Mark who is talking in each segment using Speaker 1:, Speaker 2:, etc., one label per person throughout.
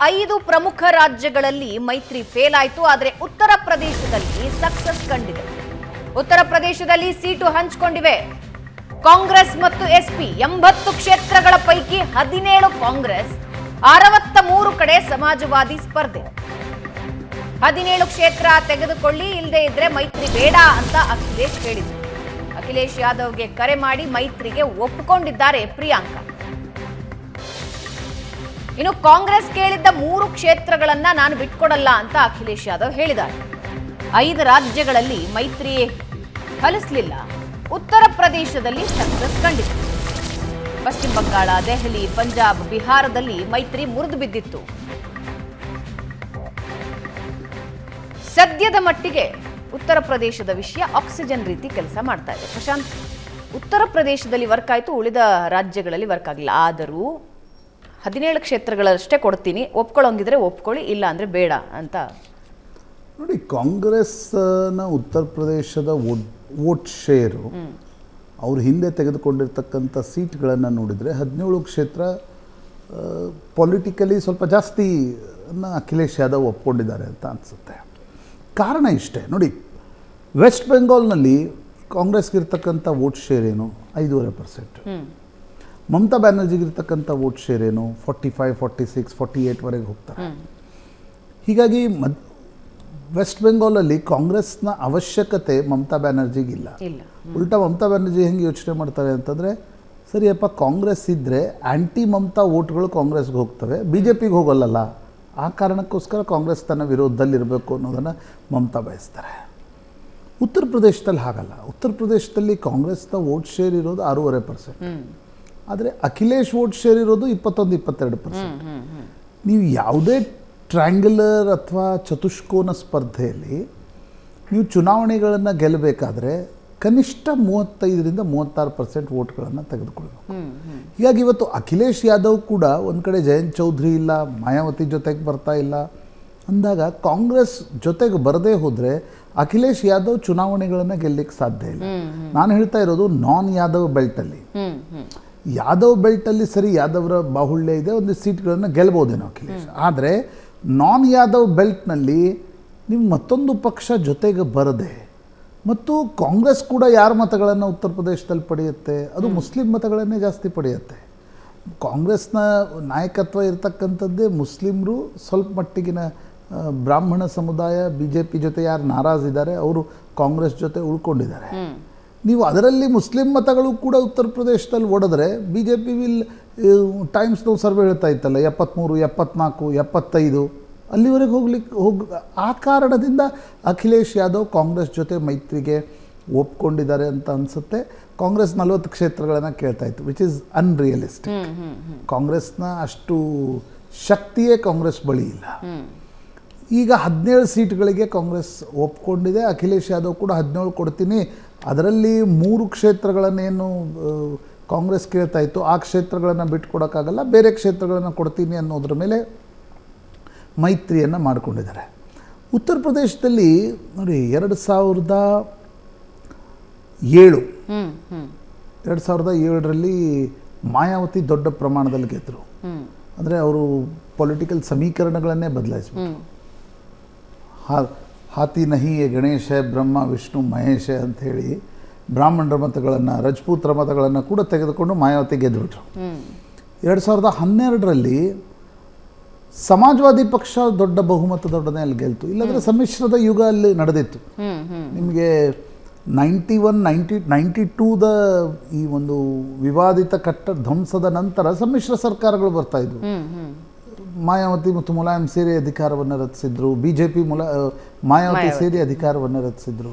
Speaker 1: 5 ಪ್ರಮುಖ ರಾಜ್ಯಗಳಲ್ಲಿ ಮೈತ್ರಿ ಫೇಲ್ ಆಯಿತು. ಆದರೆ ಉತ್ತರ ಪ್ರದೇಶದಲ್ಲಿ ಸಕ್ಸಸ್ ಕಂಡಿದೆ. ಉತ್ತರ ಪ್ರದೇಶದಲ್ಲಿ ಸೀಟು ಹಂಚಿಕೊಂಡಿವೆ ಕಾಂಗ್ರೆಸ್ ಮತ್ತು ಎಸ್ಪಿ. 80 ಕ್ಷೇತ್ರಗಳ ಪೈಕಿ 17 ಕಾಂಗ್ರೆಸ್, 63 ಕಡೆ ಸಮಾಜವಾದಿ ಸ್ಪರ್ಧೆ. 17 ಕ್ಷೇತ್ರ ತೆಗೆದುಕೊಳ್ಳಿ, ಇಲ್ಲದೆ ಇದ್ರೆ ಮೈತ್ರಿ ಬೇಡ ಅಂತ ಅಖಿಲೇಶ್ ಹೇಳಿದರು. ಅಖಿಲೇಶ್ ಯಾದವ್ಗೆ ಕರೆ ಮಾಡಿ ಮೈತ್ರಿಗೆ ಒಪ್ಪಿಕೊಂಡಿದ್ದಾರೆ ಪ್ರಿಯಾಂಕಾ. ಇನ್ನು ಕಾಂಗ್ರೆಸ್ ಕೇಳಿದ್ದ 3 ಕ್ಷೇತ್ರಗಳನ್ನ ನಾನು ಬಿಟ್ಕೊಡಲ್ಲ ಅಂತ ಅಖಿಲೇಶ್ ಯಾದವ್ ಹೇಳಿದ್ದಾರೆ. 5 ರಾಜ್ಯಗಳಲ್ಲಿ ಮೈತ್ರಿ ಫಲಿಸಲಿಲ್ಲ. ಉತ್ತರ ಪ್ರದೇಶದಲ್ಲಿ ಸಕ್ಸಸ್ ಕಂಡಿತು. ಪಶ್ಚಿಮ ಬಂಗಾಳ, ದೆಹಲಿ, ಪಂಜಾಬ್, ಬಿಹಾರದಲ್ಲಿ ಮೈತ್ರಿ ಮುರಿದು ಬಿದ್ದಿತ್ತು. ಸದ್ಯದ ಮಟ್ಟಿಗೆ ಉತ್ತರ ಪ್ರದೇಶದ ವಿಷಯ ಆಕ್ಸಿಜನ್ ರೀತಿ ಕೆಲಸ ಮಾಡ್ತಾ ಇದೆ. ಪ್ರಶಾಂತ್, ಉತ್ತರ ಪ್ರದೇಶದಲ್ಲಿ ವರ್ಕ್ ಆಯಿತು, ಉಳಿದ ರಾಜ್ಯಗಳಲ್ಲಿ ವರ್ಕ್ ಆಗಲಿಲ್ಲ. ಆದರೂ 17 ಕ್ಷೇತ್ರಗಳಷ್ಟೇ ಕೊಡ್ತೀನಿ, ಒಪ್ಕೊಳ್ಳೋಂಗಿದ್ರೆ ಒಪ್ಕೊಳ್ಳಿ, ಇಲ್ಲ ಅಂದರೆ ಬೇಡ ಅಂತ.
Speaker 2: ನೋಡಿ, ಕಾಂಗ್ರೆಸ್ನ ಉತ್ತರ ಪ್ರದೇಶದ ವೋಟ್ ಶೇರು ಅವರು ಹಿಂದೆ ತೆಗೆದುಕೊಂಡಿರ್ತಕ್ಕಂಥ ಸೀಟ್ಗಳನ್ನು ನೋಡಿದರೆ 17 ಕ್ಷೇತ್ರ ಪೊಲಿಟಿಕಲಿ ಸ್ವಲ್ಪ ಜಾಸ್ತಿ ಅಖಿಲೇಶ್ ಯಾದವ್ ಒಪ್ಕೊಂಡಿದ್ದಾರೆ ಅಂತ ಅನಿಸುತ್ತೆ. ಕಾರಣ ಇಷ್ಟೇ ನೋಡಿ, ವೆಸ್ಟ್ ಬೆಂಗಾಲ್ನಲ್ಲಿ ಕಾಂಗ್ರೆಸ್ಗಿರ್ತಕ್ಕಂಥ ವೋಟ್ ಶೇರ್ ಏನು 5.5%. ಮಮತಾ ಬ್ಯಾನರ್ಜಿಗಿರ್ತಕ್ಕಂಥ ವೋಟ್ ಶೇರ್ ಏನು 45, 46, 48ವರೆಗೆ ಹೋಗ್ತಾರೆ. ಹೀಗಾಗಿ ವೆಸ್ಟ್ ಬೆಂಗಾಲಲ್ಲಿ ಕಾಂಗ್ರೆಸ್ನ ಅವಶ್ಯಕತೆ ಮಮತಾ ಬ್ಯಾನರ್ಜಿಗಿಲ್ಲ. ಉಲ್ಟಾ ಮಮತಾ ಬ್ಯಾನರ್ಜಿ ಹೆಂಗೆ ಯೋಚನೆ ಮಾಡ್ತಾರೆ ಅಂತಂದರೆ, ಸರಿಯಪ್ಪ ಕಾಂಗ್ರೆಸ್ ಇದ್ದರೆ ಆ್ಯಂಟಿ ಮಮತಾ ವೋಟ್ಗಳು ಕಾಂಗ್ರೆಸ್ಗೆ ಹೋಗ್ತವೆ, ಬಿ ಜೆ ಪಿಗೆ ಹೋಗಲ್ಲಲ್ಲ. ಆ ಕಾರಣಕ್ಕೋಸ್ಕರ ಕಾಂಗ್ರೆಸ್ ತನ್ನ ವಿರೋಧದಲ್ಲಿರಬೇಕು ಅನ್ನೋದನ್ನು ಮಮತಾ ಬಯಸ್ತಾರೆ. ಉತ್ತರ ಪ್ರದೇಶದಲ್ಲಿ ಹಾಗಲ್ಲ. ಉತ್ತರ ಪ್ರದೇಶದಲ್ಲಿ ಕಾಂಗ್ರೆಸ್ನ ವೋಟ್ ಶೇರ್ ಇರೋದು 6.5%. ಆದರೆ ಅಖಿಲೇಶ್ ವೋಟ್ ಶೇರ್ ಇರೋದು 21-22%. ನೀವು ಯಾವುದೇ ಟ್ರ್ಯಾಂಗ್ಯುಲರ್ ಅಥವಾ ಚತುಷ್ಕೋನ ಸ್ಪರ್ಧೆಯಲ್ಲಿ ನೀವು ಚುನಾವಣೆಗಳನ್ನು ಗೆಲ್ಲಬೇಕಾದ್ರೆ ಕನಿಷ್ಠ 35-36% ವೋಟ್ಗಳನ್ನು ತೆಗೆದುಕೊಳ್ಬೇಕು. ಹೀಗಾಗಿ ಇವತ್ತು ಅಖಿಲೇಶ್ ಯಾದವ್ ಕೂಡ ಒಂದು ಕಡೆ ಜಯಂತ್ ಚೌಧರಿ ಇಲ್ಲ, ಮಾಯಾವತಿ ಜೊತೆಗೆ ಬರ್ತಾ ಇಲ್ಲ ಅಂದಾಗ ಕಾಂಗ್ರೆಸ್ ಜೊತೆಗೆ ಬರದೇ ಹೋದರೆ ಅಖಿಲೇಶ್ ಯಾದವ್ ಚುನಾವಣೆಗಳನ್ನು ಗೆಲ್ಲಲಿಕ್ಕೆ ಸಾಧ್ಯ ಇಲ್ಲ. ನಾನು ಹೇಳ್ತಾ ಇರೋದು ನಾನ್ ಯಾದವ್ ಬೆಲ್ಟಲ್ಲಿ. ಯಾದವ್ ಬೆಲ್ಟಲ್ಲಿ ಸರಿ ಯಾದವ್ರ ಬಾಹುಳ್ಯ ಇದೆ, ಒಂದು ಸೀಟ್ಗಳನ್ನು ಗೆಲ್ಬೋದೇನೋ ಅಖಿಲೇಶ್. ಆದರೆ ನಾನ್ ಯಾದವ್ ಬೆಲ್ಟ್ನಲ್ಲಿ ನೀವು ಮತ್ತೊಂದು ಪಕ್ಷ ಜೊತೆಗೆ ಬರದೆ, ಮತ್ತು ಕಾಂಗ್ರೆಸ್ ಕೂಡ ಯಾರ ಮತಗಳನ್ನು ಉತ್ತರ ಪ್ರದೇಶದಲ್ಲಿ ಪಡೆಯುತ್ತೆ, ಅದು ಮುಸ್ಲಿಂ ಮತಗಳನ್ನೇ ಜಾಸ್ತಿ ಪಡೆಯುತ್ತೆ. ಕಾಂಗ್ರೆಸ್ನ ನಾಯಕತ್ವ ಇರತಕ್ಕಂಥದ್ದೇ ಮುಸ್ಲಿಮರು, ಸ್ವಲ್ಪ ಮಟ್ಟಿಗಿನ ಬ್ರಾಹ್ಮಣ ಸಮುದಾಯ, ಬಿ ಜೆ ಪಿ ಜೊತೆ ಯಾರು ನಾರಾಜಿದ್ದಾರೆ ಅವರು ಕಾಂಗ್ರೆಸ್ ಜೊತೆ ಉಳ್ಕೊಂಡಿದ್ದಾರೆ. ನೀವು ಅದರಲ್ಲಿ ಮುಸ್ಲಿಂ ಮತಗಳು ಕೂಡ ಉತ್ತರ ಪ್ರದೇಶದಲ್ಲಿ ಓಡಿದ್ರೆ B J P will times ನಾವು ಸರ್ವೆ ಹೇಳ್ತಾ ಇತ್ತಲ್ಲ 73, 74, 75 ಅಲ್ಲಿವರೆಗೆ ಆ ಕಾರಣದಿಂದ ಅಖಿಲೇಶ್ ಯಾದವ್ ಕಾಂಗ್ರೆಸ್ ಜೊತೆ ಮೈತ್ರಿಗೆ ಒಪ್ಕೊಂಡಿದ್ದಾರೆ ಅಂತ ಅನಿಸುತ್ತೆ. ಕಾಂಗ್ರೆಸ್ 40 ಕ್ಷೇತ್ರಗಳನ್ನು ಕೇಳ್ತಾ ಇತ್ತು, ವಿಚ್ ಈಸ್ ಅನ್ರಿಯಲಿಸ್ಟಿಕ್. ಕಾಂಗ್ರೆಸ್ನ ಅಷ್ಟು ಶಕ್ತಿಯೇ ಕಾಂಗ್ರೆಸ್ ಬಳಿ ಇಲ್ಲ. ಈಗ 17 ಸೀಟ್ಗಳಿಗೆ ಕಾಂಗ್ರೆಸ್ ಒಪ್ಕೊಂಡಿದೆ. ಅಖಿಲೇಶ್ ಯಾದವ್ ಕೂಡ 17 ಕೊಡ್ತೀನಿ, ಅದರಲ್ಲಿ 3 ಕ್ಷೇತ್ರಗಳನ್ನೇನು ಕಾಂಗ್ರೆಸ್ ಕೇಳ್ತಾ ಇತ್ತು ಆ ಕ್ಷೇತ್ರಗಳನ್ನು ಬಿಟ್ಕೊಡೋಕ್ಕಾಗಲ್ಲ, ಬೇರೆ ಕ್ಷೇತ್ರಗಳನ್ನು ಕೊಡ್ತೀನಿ ಅನ್ನೋದ್ರ ಮೇಲೆ ಮೈತ್ರಿಯನ್ನು ಮಾಡಿಕೊಂಡಿದ್ದಾರೆ. ಉತ್ತರ ಪ್ರದೇಶದಲ್ಲಿ ನೋಡಿ 2007ರಲ್ಲಿ ಮಾಯಾವತಿ ದೊಡ್ಡ ಪ್ರಮಾಣದಲ್ಲಿ ಗೆದ್ದರು. ಅಂದರೆ ಅವರು ಪೊಲಿಟಿಕಲ್ ಸಮೀಕರಣಗಳನ್ನೇ ಬದಲಾಯಿಸ್ಬಿಟ್ರು. ಹಾತಿ ನಹಿ ಗಣೇಶ ಬ್ರಹ್ಮ ವಿಷ್ಣು ಮಹೇಶ ಅಂಥೇಳಿ ಬ್ರಾಹ್ಮಣರ ಮತಗಳನ್ನು, ರಜಪೂತರ ಮತಗಳನ್ನು ಕೂಡ ತೆಗೆದುಕೊಂಡು ಮಾಯಾವತಿ ಗೆದ್ದುಬಿಟ್ರು. 2012ರಲ್ಲಿ ಸಮಾಜವಾದಿ ಪಕ್ಷ ದೊಡ್ಡ ಬಹುಮತದೊಡನೆ ಅಲ್ಲಿ ಗೆಲ್ತು. ಇಲ್ಲಾಂದರೆ ಸಮ್ಮಿಶ್ರದ ಯುಗ ಅಲ್ಲಿ ನಡೆದಿತ್ತು. ನಿಮಗೆ 92ದ ಈ ಒಂದು ವಿವಾದಿತ ಕಟ್ಟಡ ಧ್ವಂಸದ ನಂತರ ಸಮ್ಮಿಶ್ರ ಸರ್ಕಾರಗಳು ಬರ್ತಾ ಇದ್ವು. ಮಾಯಾವತಿ ಮತ್ತು ಮುಲಾಯಂ ಸೇರಿ ಅಧಿಕಾರವನ್ನು ರಚಿಸಿದ್ರು, ಬಿ ಜೆ ಪಿ ಮಾಯಾವತಿ ಸೇರಿ ಅಧಿಕಾರವನ್ನು ರಚಿಸಿದ್ರು.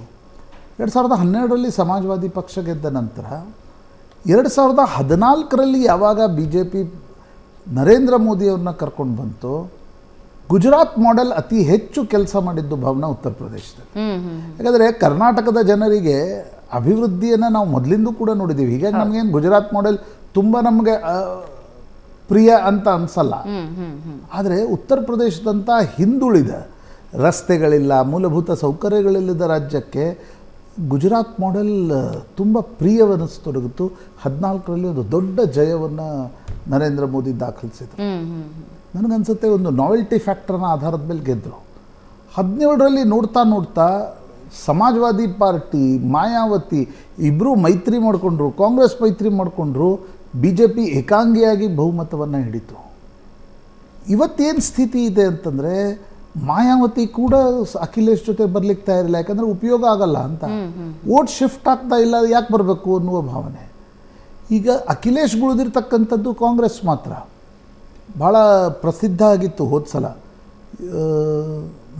Speaker 2: 2012ರಲ್ಲಿ ಸಮಾಜವಾದಿ ಪಕ್ಷ ಗೆದ್ದ ನಂತರ 2014ರಲ್ಲಿ ಯಾವಾಗ ಬಿ ಜೆ ಪಿ ನರೇಂದ್ರ ಮೋದಿಯವ್ರನ್ನ ಕರ್ಕೊಂಡು ಬಂತು, ಗುಜರಾತ್ ಮಾಡೆಲ್ ಅತಿ ಹೆಚ್ಚು ಕೆಲಸ ಮಾಡಿದ್ದು ಭಾವನಾ ಉತ್ತರ ಪ್ರದೇಶದಲ್ಲಿ. ಯಾಕಂದರೆ ಕರ್ನಾಟಕದ ಜನರಿಗೆ ಅಭಿವೃದ್ಧಿಯನ್ನು ನಾವು ಮೊದಲಿಂದ ಕೂಡ ನೋಡಿದ್ದೀವಿ. ಹೀಗಾಗಿ ನಮಗೇನು ಗುಜರಾತ್ ಮಾಡೆಲ್ ತುಂಬ ನಮಗೆ ಪ್ರಿಯ ಅಂತ ಅನಿಸಲ್ಲ. ಆದರೆ ಉತ್ತರ ಪ್ರದೇಶದಂಥ ಹಿಂದುಳಿದ, ರಸ್ತೆಗಳಿಲ್ಲ, ಮೂಲಭೂತ ಸೌಕರ್ಯಗಳಿಲ್ಲದ ರಾಜ್ಯಕ್ಕೆ ಗುಜರಾತ್ ಮಾಡೆಲ್ ತುಂಬ ಪ್ರಿಯವನ್ನಿಸ್ತೊಡಗಿತು. 14ರಲ್ಲಿ ಒಂದು ದೊಡ್ಡ ಜಯವನ್ನು ನರೇಂದ್ರ ಮೋದಿ ದಾಖಲಿಸಿದರು. ನನಗನ್ಸುತ್ತೆ ಒಂದು ನಾವೆಲ್ಟಿ ಫ್ಯಾಕ್ಟರ್ನ ಆಧಾರದ ಮೇಲೆ ಗೆದ್ದರು. 17ರಲ್ಲಿ ನೋಡ್ತಾ ಸಮಾಜವಾದಿ ಪಾರ್ಟಿ, ಮಾಯಾವತಿ ಇಬ್ಬರೂ ಮೈತ್ರಿ ಮಾಡಿಕೊಂಡ್ರು, ಕಾಂಗ್ರೆಸ್ ಮೈತ್ರಿ ಮಾಡಿಕೊಂಡ್ರು, BJP ಏಕಾಂಗಿಯಾಗಿ ಬಹುಮತವನ್ನು ಹಿಡಿತು. ಇವತ್ತೇನು ಸ್ಥಿತಿ ಇದೆ ಅಂತಂದರೆ ಮಾಯಾವತಿ ಕೂಡ ಅಖಿಲೇಶ್ ಜೊತೆ ಬರ್ಲಿಕ್ಕೆ ತಯಾರಿಲ್ಲ, ಯಾಕಂದರೆ ಉಪಯೋಗ ಆಗಲ್ಲ ಅಂತ. ವೋಟ್ ಶಿಫ್ಟ್ ಆಗ್ತಾ ಇಲ್ಲ, ಯಾಕೆ ಬರಬೇಕು ಅನ್ನುವ ಭಾವನೆ. ಈಗ ಅಖಿಲೇಶ್ ಉಳಿದಿರ್ತಕ್ಕಂಥದ್ದು ಕಾಂಗ್ರೆಸ್ ಮಾತ್ರ. ಭಾಳ ಪ್ರಸಿದ್ಧ ಆಗಿತ್ತು ಹೋದ ಸಲ,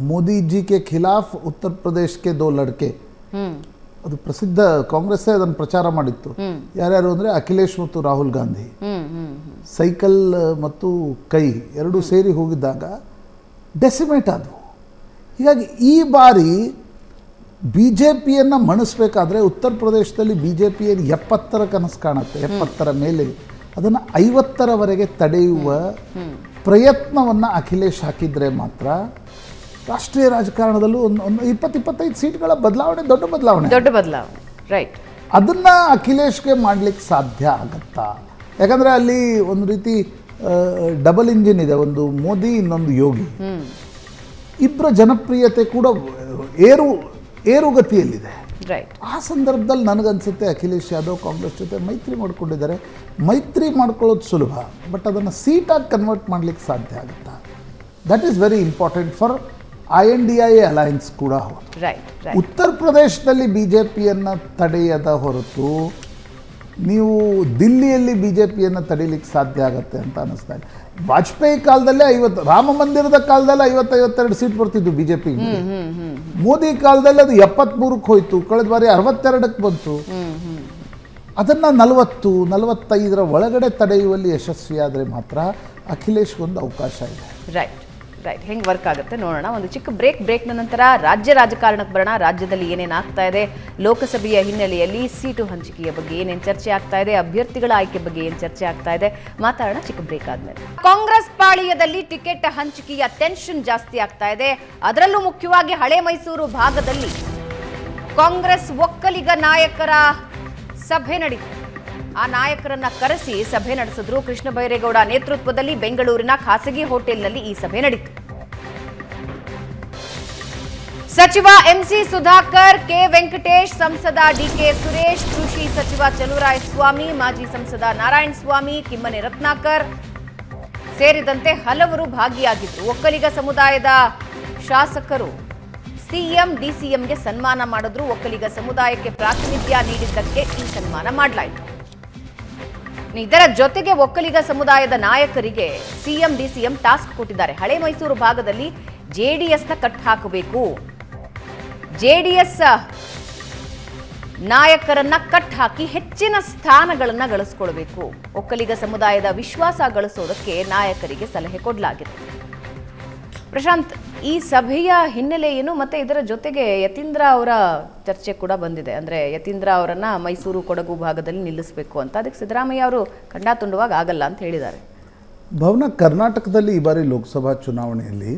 Speaker 2: ಮೋದಿ ಜಿ ಕೆ ಖಿಲಾಫ್ ಉತ್ತರ ಪ್ರದೇಶಕ್ಕೆ 2 ಲಡ್ಕೆ. ಅದು ಪ್ರಸಿದ್ಧ, ಕಾಂಗ್ರೆಸ್ಸೇ ಅದನ್ನು ಪ್ರಚಾರ ಮಾಡಿತ್ತು. ಯಾರ್ಯಾರು ಅಂದರೆ ಅಖಿಲೇಶ್ ಮತ್ತು ರಾಹುಲ್ ಗಾಂಧಿ ಸೈಕಲ್ ಮತ್ತು ಕೈ ಎರಡೂ ಸೇರಿ ಹೋಗಿದ್ದಾಗ ಡೆಸಿಮೇಟ್ ಆದವು. ಹೀಗಾಗಿ ಈ ಬಾರಿ BJPಯನ್ನು ಮಣಿಸ್ಬೇಕಾದ್ರೆ ಉತ್ತರ ಪ್ರದೇಶದಲ್ಲಿ BJP 70ರ ಕನಸು ಕಾಣುತ್ತೆ, 70ರ ಮೇಲೆ ಅದನ್ನು 50ರವರೆಗೆ ತಡೆಯುವ ಪ್ರಯತ್ನವನ್ನು ಅಖಿಲೇಶ್ ಹಾಕಿದರೆ ಮಾತ್ರ ರಾಷ್ಟ್ರೀಯ ರಾಜಕಾರಣದಲ್ಲೂ ಒಂದು 20-25 ಸೀಟ್ಗಳ ಬದಲಾವಣೆ, ದೊಡ್ಡ ಬದಲಾವಣೆ,
Speaker 1: ರೈಟ್.
Speaker 2: ಅದನ್ನು ಅಖಿಲೇಶ್ಗೆ ಮಾಡಲಿಕ್ಕೆ ಸಾಧ್ಯ ಆಗತ್ತಾ? ಯಾಕಂದರೆ ಅಲ್ಲಿ ಒಂದು ರೀತಿ ಡಬಲ್ ಇಂಜಿನ್ ಇದೆ, ಒಂದು ಮೋದಿ, ಇನ್ನೊಂದು ಯೋಗಿ. ಇಬ್ಬರ ಜನಪ್ರಿಯತೆ ಕೂಡ ಏರುಗತಿಯಲ್ಲಿದೆ. ಆ ಸಂದರ್ಭದಲ್ಲಿ ನನಗನ್ಸುತ್ತೆ ಅಖಿಲೇಶ್ ಯಾದವ್ ಕಾಂಗ್ರೆಸ್ ಜೊತೆ ಮೈತ್ರಿ ಮಾಡ್ಕೊಂಡಿದ್ದಾರೆ. ಮೈತ್ರಿ ಮಾಡ್ಕೊಳ್ಳೋದು ಸುಲಭ, ಬಟ್ ಅದನ್ನು ಸೀಟಾಗಿ ಕನ್ವರ್ಟ್ ಮಾಡಲಿಕ್ಕೆ ಸಾಧ್ಯ ಆಗುತ್ತಾ? That is very important for INDIA alliance ಕೂಡ ಹೌದು. ಉತ್ತರ ಪ್ರದೇಶದಲ್ಲಿ BJPಯನ್ನು ತಡೆಯದ ಹೊರತು ನೀವು ದಿಲ್ಲಿಯಲ್ಲಿ BJPಯನ್ನು ತಡೀಲಿಕ್ಕೆ ಸಾಧ್ಯ ಆಗುತ್ತೆ ಅಂತ ಅನ್ನಿಸ್ತಾ ಇದೆ. ವಾಜಪೇಯಿ ಕಾಲದಲ್ಲೇ 50, ರಾಮ ಮಂದಿರದ ಕಾಲದಲ್ಲಿ 50-52 ಸೀಟ್ ಬರ್ತಿದ್ದು BJPಗೆ. ಮೋದಿ ಕಾಲದಲ್ಲಿ ಅದು 73ಕ್ಕೆ ಹೋಯಿತು, ಕಳೆದ ಬಾರಿ 62ಕ್ಕೆ ಬಂತು. ಅದನ್ನು 40-45ರ ಒಳಗಡೆ ತಡೆಯುವಲ್ಲಿ ಯಶಸ್ವಿಯಾದರೆ ಮಾತ್ರ ಅಖಿಲೇಶ್ಗೊಂದು ಅವಕಾಶ ಇದೆ.
Speaker 1: ರೈಟ್. ಹೆಂಗೆ ವರ್ಕ್ ಆಗುತ್ತೆ ನೋಡೋಣ. ಒಂದು ಚಿಕ್ಕ ಬ್ರೇಕ್ನ ನಂತರ ರಾಜ್ಯ ರಾಜಕಾರಣಕ್ಕೆ ಬರೋಣ. ರಾಜ್ಯದಲ್ಲಿ ಏನೇನು ಆಗ್ತಾ ಇದೆ, ಲೋಕಸಭೆಯ ಹಿನ್ನೆಲೆಯಲ್ಲಿ ಸೀಟು ಹಂಚಿಕೆಯ ಬಗ್ಗೆ ಏನೇನು ಚರ್ಚೆ ಆಗ್ತಾ ಇದೆ, ಅಭ್ಯರ್ಥಿಗಳ ಆಯ್ಕೆ ಬಗ್ಗೆ ಏನು ಚರ್ಚೆ ಆಗ್ತಾ ಇದೆ, ಮಾತಾಡೋಣ ಚಿಕ್ಕ ಬ್ರೇಕ್ ಆದ್ಮೇಲೆ. ಕಾಂಗ್ರೆಸ್ ಪಾಳಿಯದಲ್ಲಿ ಟಿಕೆಟ್ ಹಂಚಿಕೆಯ ಟೆನ್ಷನ್ ಜಾಸ್ತಿ ಆಗ್ತಾ ಇದೆ. ಅದರಲ್ಲೂ ಮುಖ್ಯವಾಗಿ ಹಳೆ ಮೈಸೂರು ಭಾಗದಲ್ಲಿ ಕಾಂಗ್ರೆಸ್ ಒಕ್ಕಲಿಗ ನಾಯಕರ ಸಭೆ ನಡೆಯಿತು. ಆ ನಾಯಕರನ್ನ ಕರೆಸಿ ಸಭೆ ನಡೆಸಿದ್ರು. ಕೃಷ್ಣ ಬೈರೇಗೌಡ ನೇತೃತ್ವದಲ್ಲಿ ಬೆಂಗಳೂರಿನ ಖಾಸಗಿ ಹೋಟೆಲ್ನಲ್ಲಿ ಈ ಸಭೆ ನಡೆಯಿತು. ಸಚಿವ MC ಸುಧಾಕರ್, ಕೆ ವೆಂಕಟೇಶ್, ಸಂಸದ DK ಸುರೇಶ್, ಕೃಷಿ ಸಚಿವ ಚಲುವರಾಯಸ್ವಾಮಿ, ಮಾಜಿ ಸಂಸದ ನಾರಾಯಣಸ್ವಾಮಿ, ಕಿಮ್ಮನೆ ರತ್ನಾಕರ್ ಸೇರಿದಂತೆ ಹಲವರು ಭಾಗಿಯಾಗಿದ್ದರು. ಒಕ್ಕಲಿಗ ಸಮುದಾಯದ ಶಾಸಕರು CM DCMಗೆ ಸನ್ಮಾನ ಮಾಡಿದ್ರು. ಒಕ್ಕಲಿಗ ಸಮುದಾಯಕ್ಕೆ ಪ್ರಾತಿನಿಧ್ಯ ನೀಡಿದ್ದಕ್ಕೆ ಈ ಸನ್ಮಾನ ಮಾಡಲಾಯಿತು. ಇದರ ಜೊತೆಗೆ ಒಕ್ಕಲಿಗ ಸಮುದಾಯದ ನಾಯಕರಿಗೆ CM DCM ಟಾಸ್ಕ್ ಕೊಟ್ಟಿದ್ದಾರೆ. ಹಳೆ ಮೈಸೂರು ಭಾಗದಲ್ಲಿ JDSನ ಕಟ್ ಹಾಕಬೇಕು, JDS ನಾಯಕರನ್ನ ಕಟ್ ಹಾಕಿ ಹೆಚ್ಚಿನ ಸ್ಥಾನಗಳನ್ನು ಗಳಿಸ್ಕೊಳ್ಬೇಕು, ಒಕ್ಕಲಿಗ ಸಮುದಾಯದ ವಿಶ್ವಾಸ ಗಳಿಸೋದಕ್ಕೆ ನಾಯಕರಿಗೆ ಸಲಹೆ ಕೊಡಲಾಗಿದೆ. ಪ್ರಶಾಂತ್, ಈ ಸಭೆಯ ಹಿನ್ನೆಲೆ ಏನು, ಮತ್ತೆ ಇದರ ಜೊತೆಗೆ ಯತೀಂದ್ರ ಅವರ ಚರ್ಚೆ ಕೂಡ ಬಂದಿದೆ. ಅಂದರೆ ಯತೀಂದ್ರ ಅವರನ್ನ ಮೈಸೂರು ಕೊಡಗು ಭಾಗದಲ್ಲಿ ನಿಲ್ಲಿಸಬೇಕು ಅಂತ. ಅದಕ್ಕೆ ಸಿದ್ದರಾಮಯ್ಯ ಅವರು ಖಂಡ ತುಂಡುವಾಗ ಆಗಲ್ಲ ಅಂತ ಹೇಳಿದ್ದಾರೆ.
Speaker 2: ಭವನ, ಕರ್ನಾಟಕದಲ್ಲಿ ಈ ಬಾರಿ ಲೋಕಸಭಾ ಚುನಾವಣೆಯಲ್ಲಿ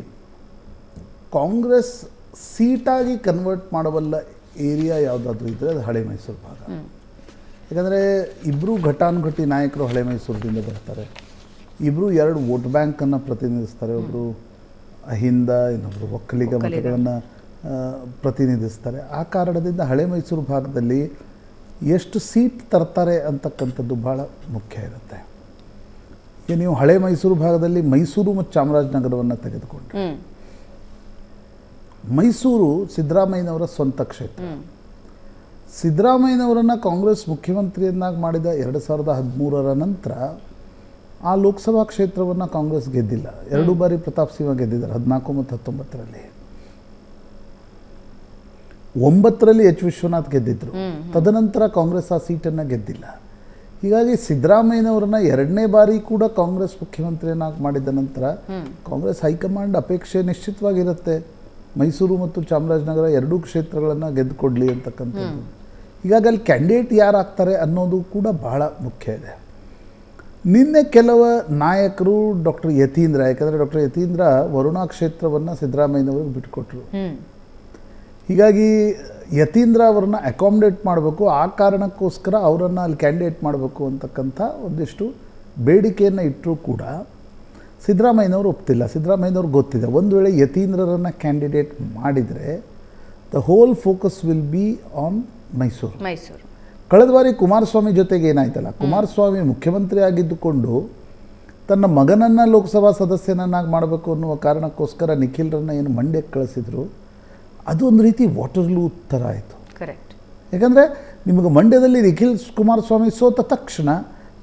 Speaker 2: ಕಾಂಗ್ರೆಸ್ ಸೀಟಾಗಿ ಕನ್ವರ್ಟ್ ಮಾಡಬಲ್ಲ ಏರಿಯಾ ಯಾವುದಾದ್ರೂ ಇದ್ದರೆ ಅದು ಹಳೆ ಮೈಸೂರು ಭಾಗ. ಯಾಕಂದರೆ ಇಬ್ಬರು ಘಟಾನುಘಟಿ ನಾಯಕರು ಹಳೆ ಮೈಸೂರಿನಿಂದ ಬರ್ತಾರೆ. ಇಬ್ಬರು 2 ವೋಟ್ ಬ್ಯಾಂಕನ್ನು ಪ್ರತಿನಿಧಿಸ್ತಾರೆ. ಒಬ್ಬರು ಅಹಿಂದ, ಇನ್ನೊಬ್ಬರು ಒಕ್ಕಲಿಗ ಮತಗಳನ್ನು ಪ್ರತಿನಿಧಿಸ್ತಾರೆ. ಆ ಕಾರಣದಿಂದ ಹಳೆ ಮೈಸೂರು ಭಾಗದಲ್ಲಿ ಎಷ್ಟು ಸೀಟ್ ತರ್ತಾರೆ ಅಂತಕ್ಕಂಥದ್ದು ಭಾಳ ಮುಖ್ಯ ಇರುತ್ತೆ. ಈಗ ನೀವು ಹಳೆ ಮೈಸೂರು ಭಾಗದಲ್ಲಿ ಮೈಸೂರು ಮತ್ತು ಚಾಮರಾಜನಗರವನ್ನು ತೆಗೆದುಕೊಂಡ್ರೆ, ಮೈಸೂರು ಸಿದ್ದರಾಮಯ್ಯನವರ ಸ್ವಂತ ಕ್ಷೇತ್ರ. ಸಿದ್ದರಾಮಯ್ಯನವರನ್ನು ಕಾಂಗ್ರೆಸ್ ಮುಖ್ಯಮಂತ್ರಿಯನ್ನಾಗಿ ಮಾಡಿದ 2013ರ ನಂತರ ಆ ಲೋಕಸಭಾ ಕ್ಷೇತ್ರವನ್ನು ಕಾಂಗ್ರೆಸ್ ಗೆದ್ದಿಲ್ಲ. 2 ಬಾರಿ ಪ್ರತಾಪ್ ಸಿಂಹ ಗೆದ್ದಿದ್ದಾರೆ, 14 ಮತ್ತು 19ರಲ್ಲಿ. 9ರಲ್ಲಿ H. ವಿಶ್ವನಾಥ್ ಗೆದ್ದಿದ್ರು. ತದನಂತರ ಕಾಂಗ್ರೆಸ್ ಆ ಸೀಟನ್ನು ಗೆದ್ದಿಲ್ಲ. ಹೀಗಾಗಿ ಸಿದ್ದರಾಮಯ್ಯನವರನ್ನ 2ನೇ ಬಾರಿ ಕೂಡ ಕಾಂಗ್ರೆಸ್ ಮುಖ್ಯಮಂತ್ರಿಯನ್ನಾಗಿ ಮಾಡಿದ ನಂತರ ಕಾಂಗ್ರೆಸ್ ಹೈಕಮಾಂಡ್ ಅಪೇಕ್ಷೆ ನಿಶ್ಚಿತವಾಗಿರುತ್ತೆ, ಮೈಸೂರು ಮತ್ತು ಚಾಮರಾಜನಗರ 2 ಕ್ಷೇತ್ರಗಳನ್ನು ಗೆದ್ದುಕೊಡ್ಲಿ ಅಂತಕ್ಕಂಥದ್ದು. ಹೀಗಾಗಿ ಅಲ್ಲಿ ಕ್ಯಾಂಡಿಡೇಟ್ ಯಾರಾಗ್ತಾರೆ ಅನ್ನೋದು ಕೂಡ ಬಹಳ ಮುಖ್ಯ ಇದೆ. ನಿನ್ನೆ ಕೆಲವು ನಾಯಕರು ಡಾಕ್ಟರ್ ಯತೀಂದ್ರ, ಯಾಕಂದರೆ ಡಾಕ್ಟರ್ ಯತೀಂದ್ರ ವರುಣಾ ಕ್ಷೇತ್ರವನ್ನು ಸಿದ್ದರಾಮಯ್ಯನವ್ರಿಗೆ ಬಿಟ್ಟುಕೊಟ್ರು. ಹೀಗಾಗಿ ಯತೀಂದ್ರ ಅವರನ್ನು ಅಕಾಮಿಡೇಟ್ ಮಾಡಬೇಕು, ಆ ಕಾರಣಕ್ಕೋಸ್ಕರ ಅವರನ್ನು ಅಲ್ಲಿ ಕ್ಯಾಂಡಿಡೇಟ್ ಮಾಡಬೇಕು ಅಂತಕ್ಕಂಥ ಒಂದಿಷ್ಟು ಬೇಡಿಕೆಯನ್ನು ಇಟ್ಟರೂ ಕೂಡ ಸಿದ್ದರಾಮಯ್ಯನವರು ಒಪ್ತಿಲ್ಲ. ಸಿದ್ದರಾಮಯ್ಯನವ್ರಿಗೆ ಗೊತ್ತಿದೆ, ಒಂದು ವೇಳೆ ಯತೀಂದ್ರರನ್ನು ಕ್ಯಾಂಡಿಡೇಟ್ ಮಾಡಿದರೆ the whole focus will be on Mysuru. ಕಳೆದ ಬಾರಿ ಕುಮಾರಸ್ವಾಮಿ ಜೊತೆಗೆ ಏನಾಯ್ತಲ್ಲ, ಕುಮಾರಸ್ವಾಮಿ ಮುಖ್ಯಮಂತ್ರಿ ಆಗಿದ್ದುಕೊಂಡು ತನ್ನ ಮಗನನ್ನು ಲೋಕಸಭಾ ಸದಸ್ಯನನ್ನಾಗಿ ಮಾಡಬೇಕು ಅನ್ನುವ ಕಾರಣಕ್ಕೋಸ್ಕರ ನಿಖಿಲ್ರನ್ನ ಏನು ಮಂಡ್ಯಕ್ಕೆ ಕಳಿಸಿದ್ರು, ಅದು ಒಂದು ರೀತಿ ವಾಟರ್ಲೂ ಥರ ಆಯಿತು.
Speaker 1: ಕರೆಕ್ಟ್.
Speaker 2: ಯಾಕಂದರೆ ನಿಮಗೆ ಮಂಡ್ಯದಲ್ಲಿ ನಿಖಿಲ್ ಕುಮಾರಸ್ವಾಮಿ ಸೋತ ತಕ್ಷಣ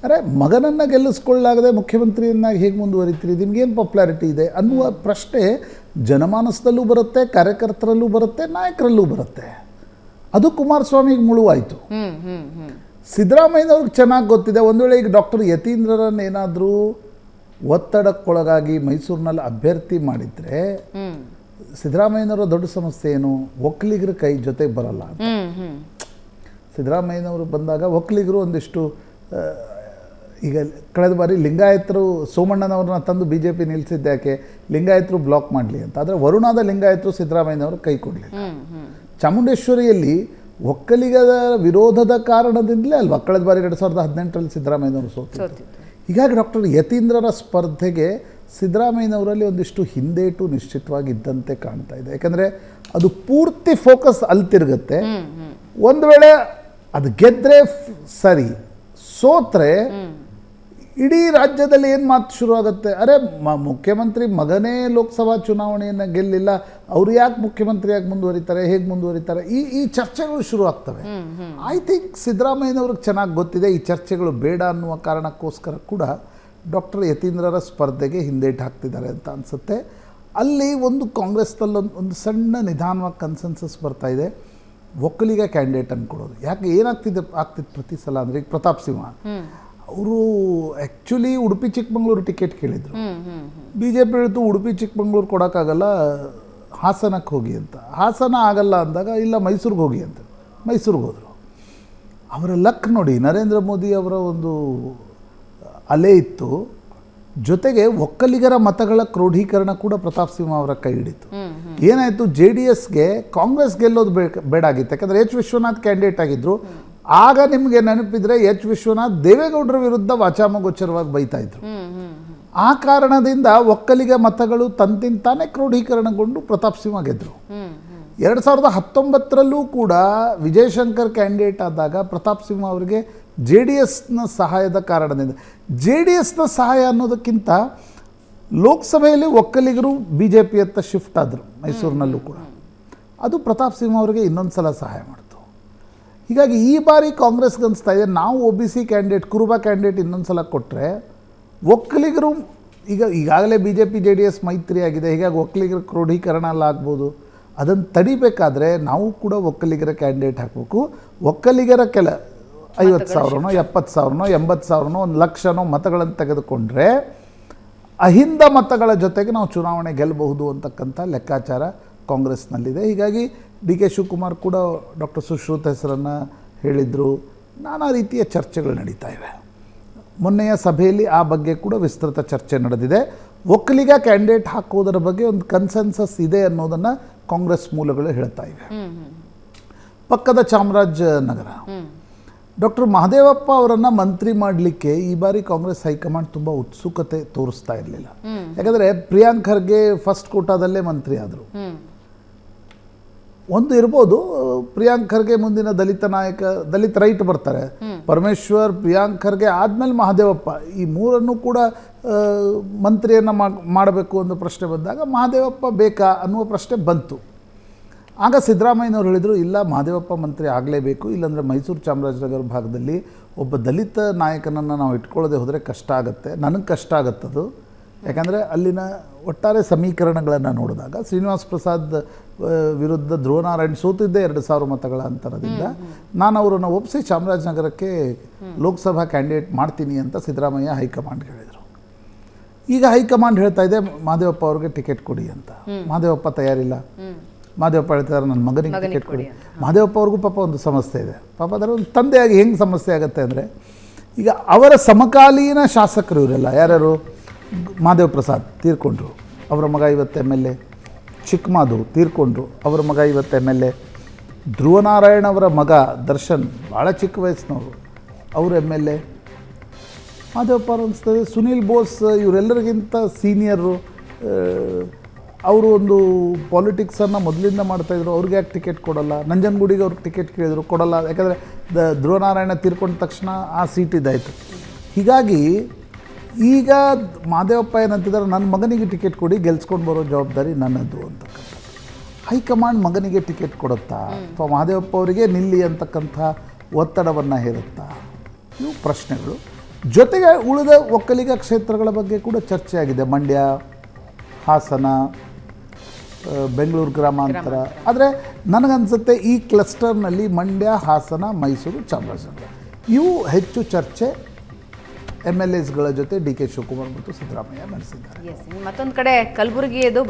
Speaker 2: ಅರೆ ಮಗನನ್ನು ಗೆಲ್ಲಿಸ್ಕೊಳ್ಳಾಗದೆ ಮುಖ್ಯಮಂತ್ರಿಯನ್ನಾಗಿ ಹೇಗೆ ಮುಂದುವರಿತೀರಿ, ನಿಮಗೇನು ಪಾಪ್ಯುಲಾರಿಟಿ ಇದೆ ಅನ್ನುವ ಪ್ರಶ್ನೆ ಜನಮಾನಸದಲ್ಲೂ ಬರುತ್ತೆ, ಕಾರ್ಯಕರ್ತರಲ್ಲೂ ಬರುತ್ತೆ, ನಾಯಕರಲ್ಲೂ ಬರುತ್ತೆ. ಅದು ಕುಮಾರಸ್ವಾಮಿಗೆ ಮುಳುವಾಯಿತು. ಸಿದ್ದರಾಮಯ್ಯನವ್ರಿಗೆ ಚೆನ್ನಾಗಿ ಗೊತ್ತಿದೆ, ಒಂದು ವೇಳೆ ಈಗ ಡಾಕ್ಟರ್ ಯತೀಂದ್ರರನ್ನು ಏನಾದರೂ ಒತ್ತಡಕ್ಕೊಳಗಾಗಿ ಮೈಸೂರಿನಲ್ಲಿ ಅಭ್ಯರ್ಥಿ ಮಾಡಿದರೆ ಸಿದ್ದರಾಮಯ್ಯನವರ ದೊಡ್ಡ ಸಮಸ್ಯೆ ಏನು, ಒಕ್ಕಲಿಗರ ಕೈ ಜೊತೆಗೆ ಬರಲ್ಲ ಅಂತ. ಸಿದ್ದರಾಮಯ್ಯನವರು ಬಂದಾಗ ಒಕ್ಕಲಿಗರು ಒಂದಿಷ್ಟು ಈಗ ಕಳೆದ ಬಾರಿ ಲಿಂಗಾಯತರು ಸೋಮಣ್ಣನವ್ರನ್ನ ತಂದು ಬಿ ಜೆ ಪಿ ನಿಲ್ಲಿಸಿದ್ದ್ಯಾಕೆ, ಲಿಂಗಾಯತರು ಬ್ಲಾಕ್ ಮಾಡಲಿ ಅಂತ. ಆದರೆ ವರುಣಾದ ಲಿಂಗಾಯತರು ಸಿದ್ದರಾಮಯ್ಯನವರು ಕೈ ಕೊಡಲಿಲ್ಲ. ಚಾಮುಂಡೇಶ್ವರಿಯಲ್ಲಿ ಒಕ್ಕಲಿಗರ ವಿರೋಧದ ಕಾರಣದಿಂದಲೇ ಅಲ್ವಾ ಕಳೆದ ಬಾರಿ 2018ರಲ್ಲಿ ಸಿದ್ದರಾಮಯ್ಯನವರು ಸೋತಿದ್ರು. ಹೀಗಾಗಿ ಡಾಕ್ಟರ್ ಯತೀಂದ್ರರ ಸ್ಪರ್ಧೆಗೆ ಸಿದ್ದರಾಮಯ್ಯನವರಲ್ಲಿ ಒಂದಿಷ್ಟು ಹಿಂದೇಟು ನಿಶ್ಚಿತವಾಗಿದ್ದಂತೆ ಕಾಣ್ತಾ ಇದೆ. ಯಾಕಂದರೆ ಅದು ಪೂರ್ತಿ ಫೋಕಸ್ ಅಲ್ಲಿ ತಿರುಗುತ್ತೆ. ಒಂದು ವೇಳೆ ಅದು ಗೆದ್ದರೆ ಸರಿ, ಸೋತ್ರೆ ಇಡೀ ರಾಜ್ಯದಲ್ಲಿ ಏನು ಮಾತು ಶುರುವಾಗುತ್ತೆ, ಅರೆ ಮುಖ್ಯಮಂತ್ರಿ ಮಗನೇ ಲೋಕಸಭಾ ಚುನಾವಣೆಯನ್ನು ಗೆಲ್ಲಿಲ್ಲ, ಅವರು ಯಾಕೆ ಮುಖ್ಯಮಂತ್ರಿಯಾಗಿ ಮುಂದುವರಿತಾರೆ, ಹೇಗೆ ಮುಂದುವರಿತಾರೆ, ಈ ಚರ್ಚೆಗಳು ಶುರು ಆಗ್ತವೆ. ಐ ಥಿಂಕ್ ಸಿದ್ದರಾಮಯ್ಯನವ್ರಿಗೆ ಚೆನ್ನಾಗಿ ಗೊತ್ತಿದೆ ಈ ಚರ್ಚೆಗಳು ಬೇಡ ಅನ್ನುವ ಕಾರಣಕ್ಕೋಸ್ಕರ ಕೂಡ ಡಾಕ್ಟರ್ ಯತೀಂದ್ರರ ಸ್ಪರ್ಧೆಗೆ ಹಿಂದೇಟು ಹಾಕ್ತಿದ್ದಾರೆ ಅಂತ ಅನಿಸುತ್ತೆ. ಅಲ್ಲಿ ಒಂದು ಕಾಂಗ್ರೆಸ್ನಲ್ಲಿ ಒಂದು ಸಣ್ಣ ನಿಧಾನವಾಗಿ ಕನ್ಸೆನ್ಸಸ್ ಬರ್ತಾ ಇದೆ, ಒಕ್ಕಲಿಗ ಕ್ಯಾಂಡಿಡೇಟ್ ಅಂದ್ಕೊಡೋದು. ಯಾಕೆ ಆಗ್ತಿತ್ತು ಪ್ರತಿ ಸಲ ಅಂದರೆ ಈಗ ಪ್ರತಾಪ್ ಸಿಂಹ ಅವರು ಆ್ಯಕ್ಚುಲಿ ಉಡುಪಿ ಚಿಕ್ಕಮಂಗ್ಳೂರು ಟಿಕೆಟ್ ಕೇಳಿದರು. ಬಿ ಜೆ ಪಿ ಹೇಳ್ತು ಉಡುಪಿ ಚಿಕ್ಕಮಂಗ್ಳೂರು ಕೊಡೋಕ್ಕಾಗಲ್ಲ, ಹಾಸನಕ್ಕೆ ಹೋಗಿ ಅಂತ. ಹಾಸನ ಆಗಲ್ಲ ಅಂದಾಗ ಇಲ್ಲ ಮೈಸೂರಿಗೆ ಹೋಗಿ ಅಂತ ಮೈಸೂರಿಗೆ ಹೋದರು. ಅವರ ಲಕ್ ನೋಡಿ, ನರೇಂದ್ರ ಮೋದಿ ಅವರ ಒಂದು ಅಲೆ ಇತ್ತು, ಜೊತೆಗೆ ಒಕ್ಕಲಿಗರ ಮತಗಳ ಕ್ರೋಢೀಕರಣ ಕೂಡ ಪ್ರತಾಪ್ ಸಿಂಹ ಅವರ ಕೈ ಹಿಡಿತು. ಏನಾಯಿತು, JDSಗೆ ಕಾಂಗ್ರೆಸ್ ಗೆಲ್ಲೋದು ಬೇಡಾಗಿತ್ತು. ಯಾಕಂದರೆ H. ವಿಶ್ವನಾಥ್ ಕ್ಯಾಂಡಿಡೇಟ್ ಆಗಿದ್ದರು. ಆಗ ನಿಮಗೆ ನೆನಪಿದ್ರೆ H. ವಿಶ್ವನಾಥ್ ದೇವೇಗೌಡರ ವಿರುದ್ಧ ವಾಚಾಮಗೋಚರವಾಗಿ ಬೈತಾ ಇದ್ರು. ಆ ಕಾರಣದಿಂದ ಒಕ್ಕಲಿಗ ಮತಗಳು ತಂತಾನೆ ಕ್ರೋಢೀಕರಣಗೊಂಡು ಪ್ರತಾಪ್ ಸಿಂಹ ಗೆದ್ದರು. 2019ರಲ್ಲೂ ಕೂಡ ವಿಜಯಶಂಕರ್ ಕ್ಯಾಂಡಿಡೇಟ್ ಆದಾಗ ಪ್ರತಾಪ್ ಸಿಂಹ ಅವರಿಗೆ JDSನ ಸಹಾಯದ ಕಾರಣದಿಂದ, JDSನ ಸಹಾಯ ಅನ್ನೋದಕ್ಕಿಂತ ಲೋಕಸಭೆಯಲ್ಲಿ ಒಕ್ಕಲಿಗರು BJPಯತ್ತ ಶಿಫ್ಟ್ ಆದರು ಮೈಸೂರಿನಲ್ಲೂ ಕೂಡ. ಅದು ಪ್ರತಾಪ್ ಸಿಂಹ ಅವರಿಗೆ ಇನ್ನೊಂದು ಸಲ ಸಹಾಯ ಮಾಡಿತು. ಹೀಗಾಗಿ ಈ ಬಾರಿ ಕಾಂಗ್ರೆಸ್ಗೆ ಅನಿಸ್ತಾ ಇದೆ, ನಾವು OBC ಕ್ಯಾಂಡಿಡೇಟ್ ಕುರುಬ ಕ್ಯಾಂಡಿಡೇಟ್ ಇನ್ನೊಂದು ಸಲ ಕೊಟ್ಟರೆ ಒಕ್ಕಲಿಗರು ಈಗಾಗಲೇ BJP JDS ಮೈತ್ರಿ ಆಗಿದೆ, ಹೀಗಾಗಿ ಒಕ್ಕಲಿಗರ ಕ್ರೋಢೀಕರಣ ಎಲ್ಲ ಆಗ್ಬೋದು. ಅದನ್ನು ತಡಿಬೇಕಾದ್ರೆ ನಾವು ಕೂಡ ಒಕ್ಕಲಿಗರ ಕ್ಯಾಂಡಿಡೇಟ್ ಹಾಕಬೇಕು. ಒಕ್ಕಲಿಗರ 50,000ನೋ 70,000ನೋ 80,000ನೋ 1,00,000ನೋ ಮತಗಳನ್ನು ತೆಗೆದುಕೊಂಡ್ರೆ ಅಹಿಂದ ಮತಗಳ ಜೊತೆಗೆ ನಾವು ಚುನಾವಣೆ ಗೆಲ್ಲಬಹುದು ಅಂತಕ್ಕಂಥ ಲೆಕ್ಕಾಚಾರ ಕಾಂಗ್ರೆಸ್ನಲ್ಲಿದೆ. ಹೀಗಾಗಿ DK ಶಿವಕುಮಾರ್ ಕೂಡ ಡಾಕ್ಟರ್ ಸುಶ್ರುತ್ ಹೆಸರನ್ನು ಹೇಳಿದರು. ನಾನಾ ರೀತಿಯ ಚರ್ಚೆಗಳು ನಡೀತಾ ಇವೆ. ಮೊನ್ನೆಯ ಸಭೆಯಲ್ಲಿ ಆ ಬಗ್ಗೆ ಕೂಡ ವಿಸ್ತೃತ ಚರ್ಚೆ ನಡೆದಿದೆ. ಒಕ್ಕಲಿಗ ಕ್ಯಾಂಡಿಡೇಟ್ ಹಾಕೋದರ ಬಗ್ಗೆ ಒಂದು ಕನ್ಸೆನ್ಸಸ್ ಇದೆ ಅನ್ನೋದನ್ನು ಕಾಂಗ್ರೆಸ್ ಮೂಲಗಳು ಹೇಳ್ತಾ ಇವೆ. ಪಕ್ಕದ ಚಾಮರಾಜನಗರ ಡಾಕ್ಟರ್ ಮಹದೇವಪ್ಪ ಅವರನ್ನು ಮಂತ್ರಿ ಮಾಡಲಿಕ್ಕೆ ಈ ಬಾರಿ ಕಾಂಗ್ರೆಸ್ ಹೈಕಮಾಂಡ್ ತುಂಬ ಉತ್ಸುಕತೆ ತೋರಿಸ್ತಾ ಇರಲಿಲ್ಲ. ಯಾಕಂದರೆ ಪ್ರಿಯಾಂಕ್ ಖರ್ಗೆ ಫಸ್ಟ್ ಕೋಟಾದಲ್ಲೇ ಮಂತ್ರಿ ಆದರು. ಒಂದು ಇರ್ಬೋದು, ಪ್ರಿಯಾಂಕ್ ಖರ್ಗೆ ಮುಂದಿನ ದಲಿತ ರೈಟ್ ಬರ್ತಾರೆ, ಪರಮೇಶ್ವರ್, ಪ್ರಿಯಾಂಕ್ ಖರ್ಗೆ ಆದಮೇಲೆ ಮಹದೇವಪ್ಪ, ಈ ಮೂರನ್ನು ಕೂಡ ಮಂತ್ರಿಯನ್ನು ಮಾಡಬೇಕು ಅನ್ನೋ ಪ್ರಶ್ನೆ ಬಂದಾಗ ಮಹದೇವಪ್ಪ ಬೇಕಾ ಅನ್ನುವ ಪ್ರಶ್ನೆ ಬಂತು. ಆಗ ಸಿದ್ದರಾಮಯ್ಯನವರು ಹೇಳಿದರು, ಇಲ್ಲ ಮಹದೇವಪ್ಪ ಮಂತ್ರಿ ಆಗಲೇಬೇಕು, ಇಲ್ಲಾಂದರೆ ಮೈಸೂರು ಚಾಮರಾಜನಗರ ಭಾಗದಲ್ಲಿ ಒಬ್ಬ ದಲಿತ ನಾಯಕನನ್ನು ನಾವು ಇಟ್ಕೊಳ್ಳದೆ ಹೋದರೆ ಕಷ್ಟ ಆಗುತ್ತೆ, ನನಗೆ ಕಷ್ಟ ಆಗುತ್ತದು. ಯಾಕಂದರೆ ಅಲ್ಲಿನ ಒಟ್ಟಾರೆ ಸಮೀಕರಣಗಳನ್ನು ನೋಡಿದಾಗ ಶ್ರೀನಿವಾಸ್ ಪ್ರಸಾದ್ ವಿರುದ್ಧ ಧ್ರುವನಾರಾಯಣ್ ಸೋತಿದ್ದೇ 2,000 ಮತಗಳ ಅಂತರದಿಂದ, ನಾನು ಅವರನ್ನು ಒಪ್ಪಿಸಿ ಚಾಮರಾಜನಗರಕ್ಕೆ ಲೋಕಸಭಾ ಕ್ಯಾಂಡಿಡೇಟ್ ಮಾಡ್ತೀನಿ ಅಂತ ಸಿದ್ದರಾಮಯ್ಯ ಹೈಕಮಾಂಡ್ಗೆ ಹೇಳಿದರು. ಈಗ ಹೈಕಮಾಂಡ್ ಹೇಳ್ತಾ ಇದೆ ಮಹದೇವಪ್ಪ ಅವ್ರಿಗೆ ಟಿಕೆಟ್ ಕೊಡಿ ಅಂತ. ಮಹದೇವಪ್ಪ ತಯಾರಿಲ್ಲ. ಮಹದೇವಪ್ಪ ಹೇಳ್ತಾರೆ ನನ್ನ ಮಗನಿಗೆ ಟಿಕೆಟ್ ಕೊಡಿ. ಮಹದೇವಪ್ಪ ಅವ್ರಿಗೂ ಪಾಪ ಒಂದು ಸಮಸ್ಯೆ ಇದೆ. ಪಾಪ ಅದರ ಒಂದು ತಂದೆಯಾಗಿ ಹೆಂಗೆ ಸಮಸ್ಯೆ ಆಗುತ್ತೆ ಅಂದರೆ, ಈಗ ಅವರ ಸಮಕಾಲೀನ ಶಾಸಕರು ಇವರೆಲ್ಲ ಯಾರ್ಯಾರು, ಮಹದೇವ್ ಪ್ರಸಾದ್ ತೀರ್ಕೊಂಡ್ರು, ಅವರ ಮಗ ಇವತ್ತು MLA, ಚಿಕ್ಕಮಾಧು ತೀರ್ಕೊಂಡ್ರು, ಅವರ ಮಗ ಇವತ್ತು MLA, ಧ್ರುವನಾರಾಯಣ್ ಅವರ ಮಗ ದರ್ಶನ್ ಭಾಳ ಚಿಕ್ಕ ವಯಸ್ಸಿನವರು, ಅವರು MLA, ಮಾದೇವಪ್ಪ ಅವ್ರು ಅನಿಸ್ತದೆ. ಸುನೀಲ್ ಬೋಸ್ ಇವರೆಲ್ಲರಿಗಿಂತ ಸೀನಿಯರು, ಅವರು ಒಂದು ಪಾಲಿಟಿಕ್ಸನ್ನು ಮೊದಲಿಂದ ಮಾಡ್ತಾಯಿದ್ರು. ಅವ್ರಿಗೆ ಯಾಕೆ ಟಿಕೆಟ್ ಕೊಡೋಲ್ಲ? ನಂಜನಗೂಡಿಗೆ ಅವ್ರಿಗೆ ಟಿಕೆಟ್ ಕೇಳಿದ್ರು, ಕೊಡೋಲ್ಲ. ಯಾಕಂದರೆ ಧ್ರುವನಾರಾಯಣ ತೀರ್ಕೊಂಡ ತಕ್ಷಣ ಆ ಸೀಟ್ ಇದಾಯಿತು. ಹೀಗಾಗಿ ಈಗ ಮಾದೇವಪ್ಪ ಏನಂತಿದ್ದಾರೆ, ನನ್ನ ಮಗನಿಗೆ ಟಿಕೆಟ್ ಕೊಡಿ, ಗೆಲ್ಸ್ಕೊಂಡು ಬರೋ ಜವಾಬ್ದಾರಿ ನನ್ನದು ಅಂತಕ್ಕಂಥ. ಹೈಕಮಾಂಡ್ ಮಗನಿಗೆ ಟಿಕೆಟ್ ಕೊಡುತ್ತಾ ಅಥವಾ ಮಾದೇವಪ್ಪ ಅವರಿಗೆ ನಿಲ್ಲಿ ಅಂತಕ್ಕಂಥ ಒತ್ತಡವನ್ನು ಹೇರುತ್ತಾ? ಇವು ಪ್ರಶ್ನೆಗಳು. ಜೊತೆಗೆ ಉಳಿದ ಒಕ್ಕಲಿಗ ಕ್ಷೇತ್ರಗಳ ಬಗ್ಗೆ ಕೂಡ ಚರ್ಚೆ ಆಗಿದೆ. ಮಂಡ್ಯ, ಹಾಸನ, ಬೆಂಗಳೂರು ಗ್ರಾಮಾಂತರ. ಆದರೆ ನನಗನ್ಸುತ್ತೆ ಈ ಕ್ಲಸ್ಟರ್ನಲ್ಲಿ ಮಂಡ್ಯ, ಹಾಸನ, ಮೈಸೂರು, ಚಾಮರಾಜನಗರ ಇವು ಹೆಚ್ಚು ಚರ್ಚೆ MLAsಗಳ ಜೊತೆ ಡಿ ಕೆ ಶಿವಕುಮಾರ್ ಮತ್ತು ಸಿದ್ದರಾಮಯ್ಯ ನಡೆಸಿದ್ದಾರೆ.
Speaker 1: ಮತ್ತೊಂದು ಕಡೆ ಕಲಬುರಗಿಯದು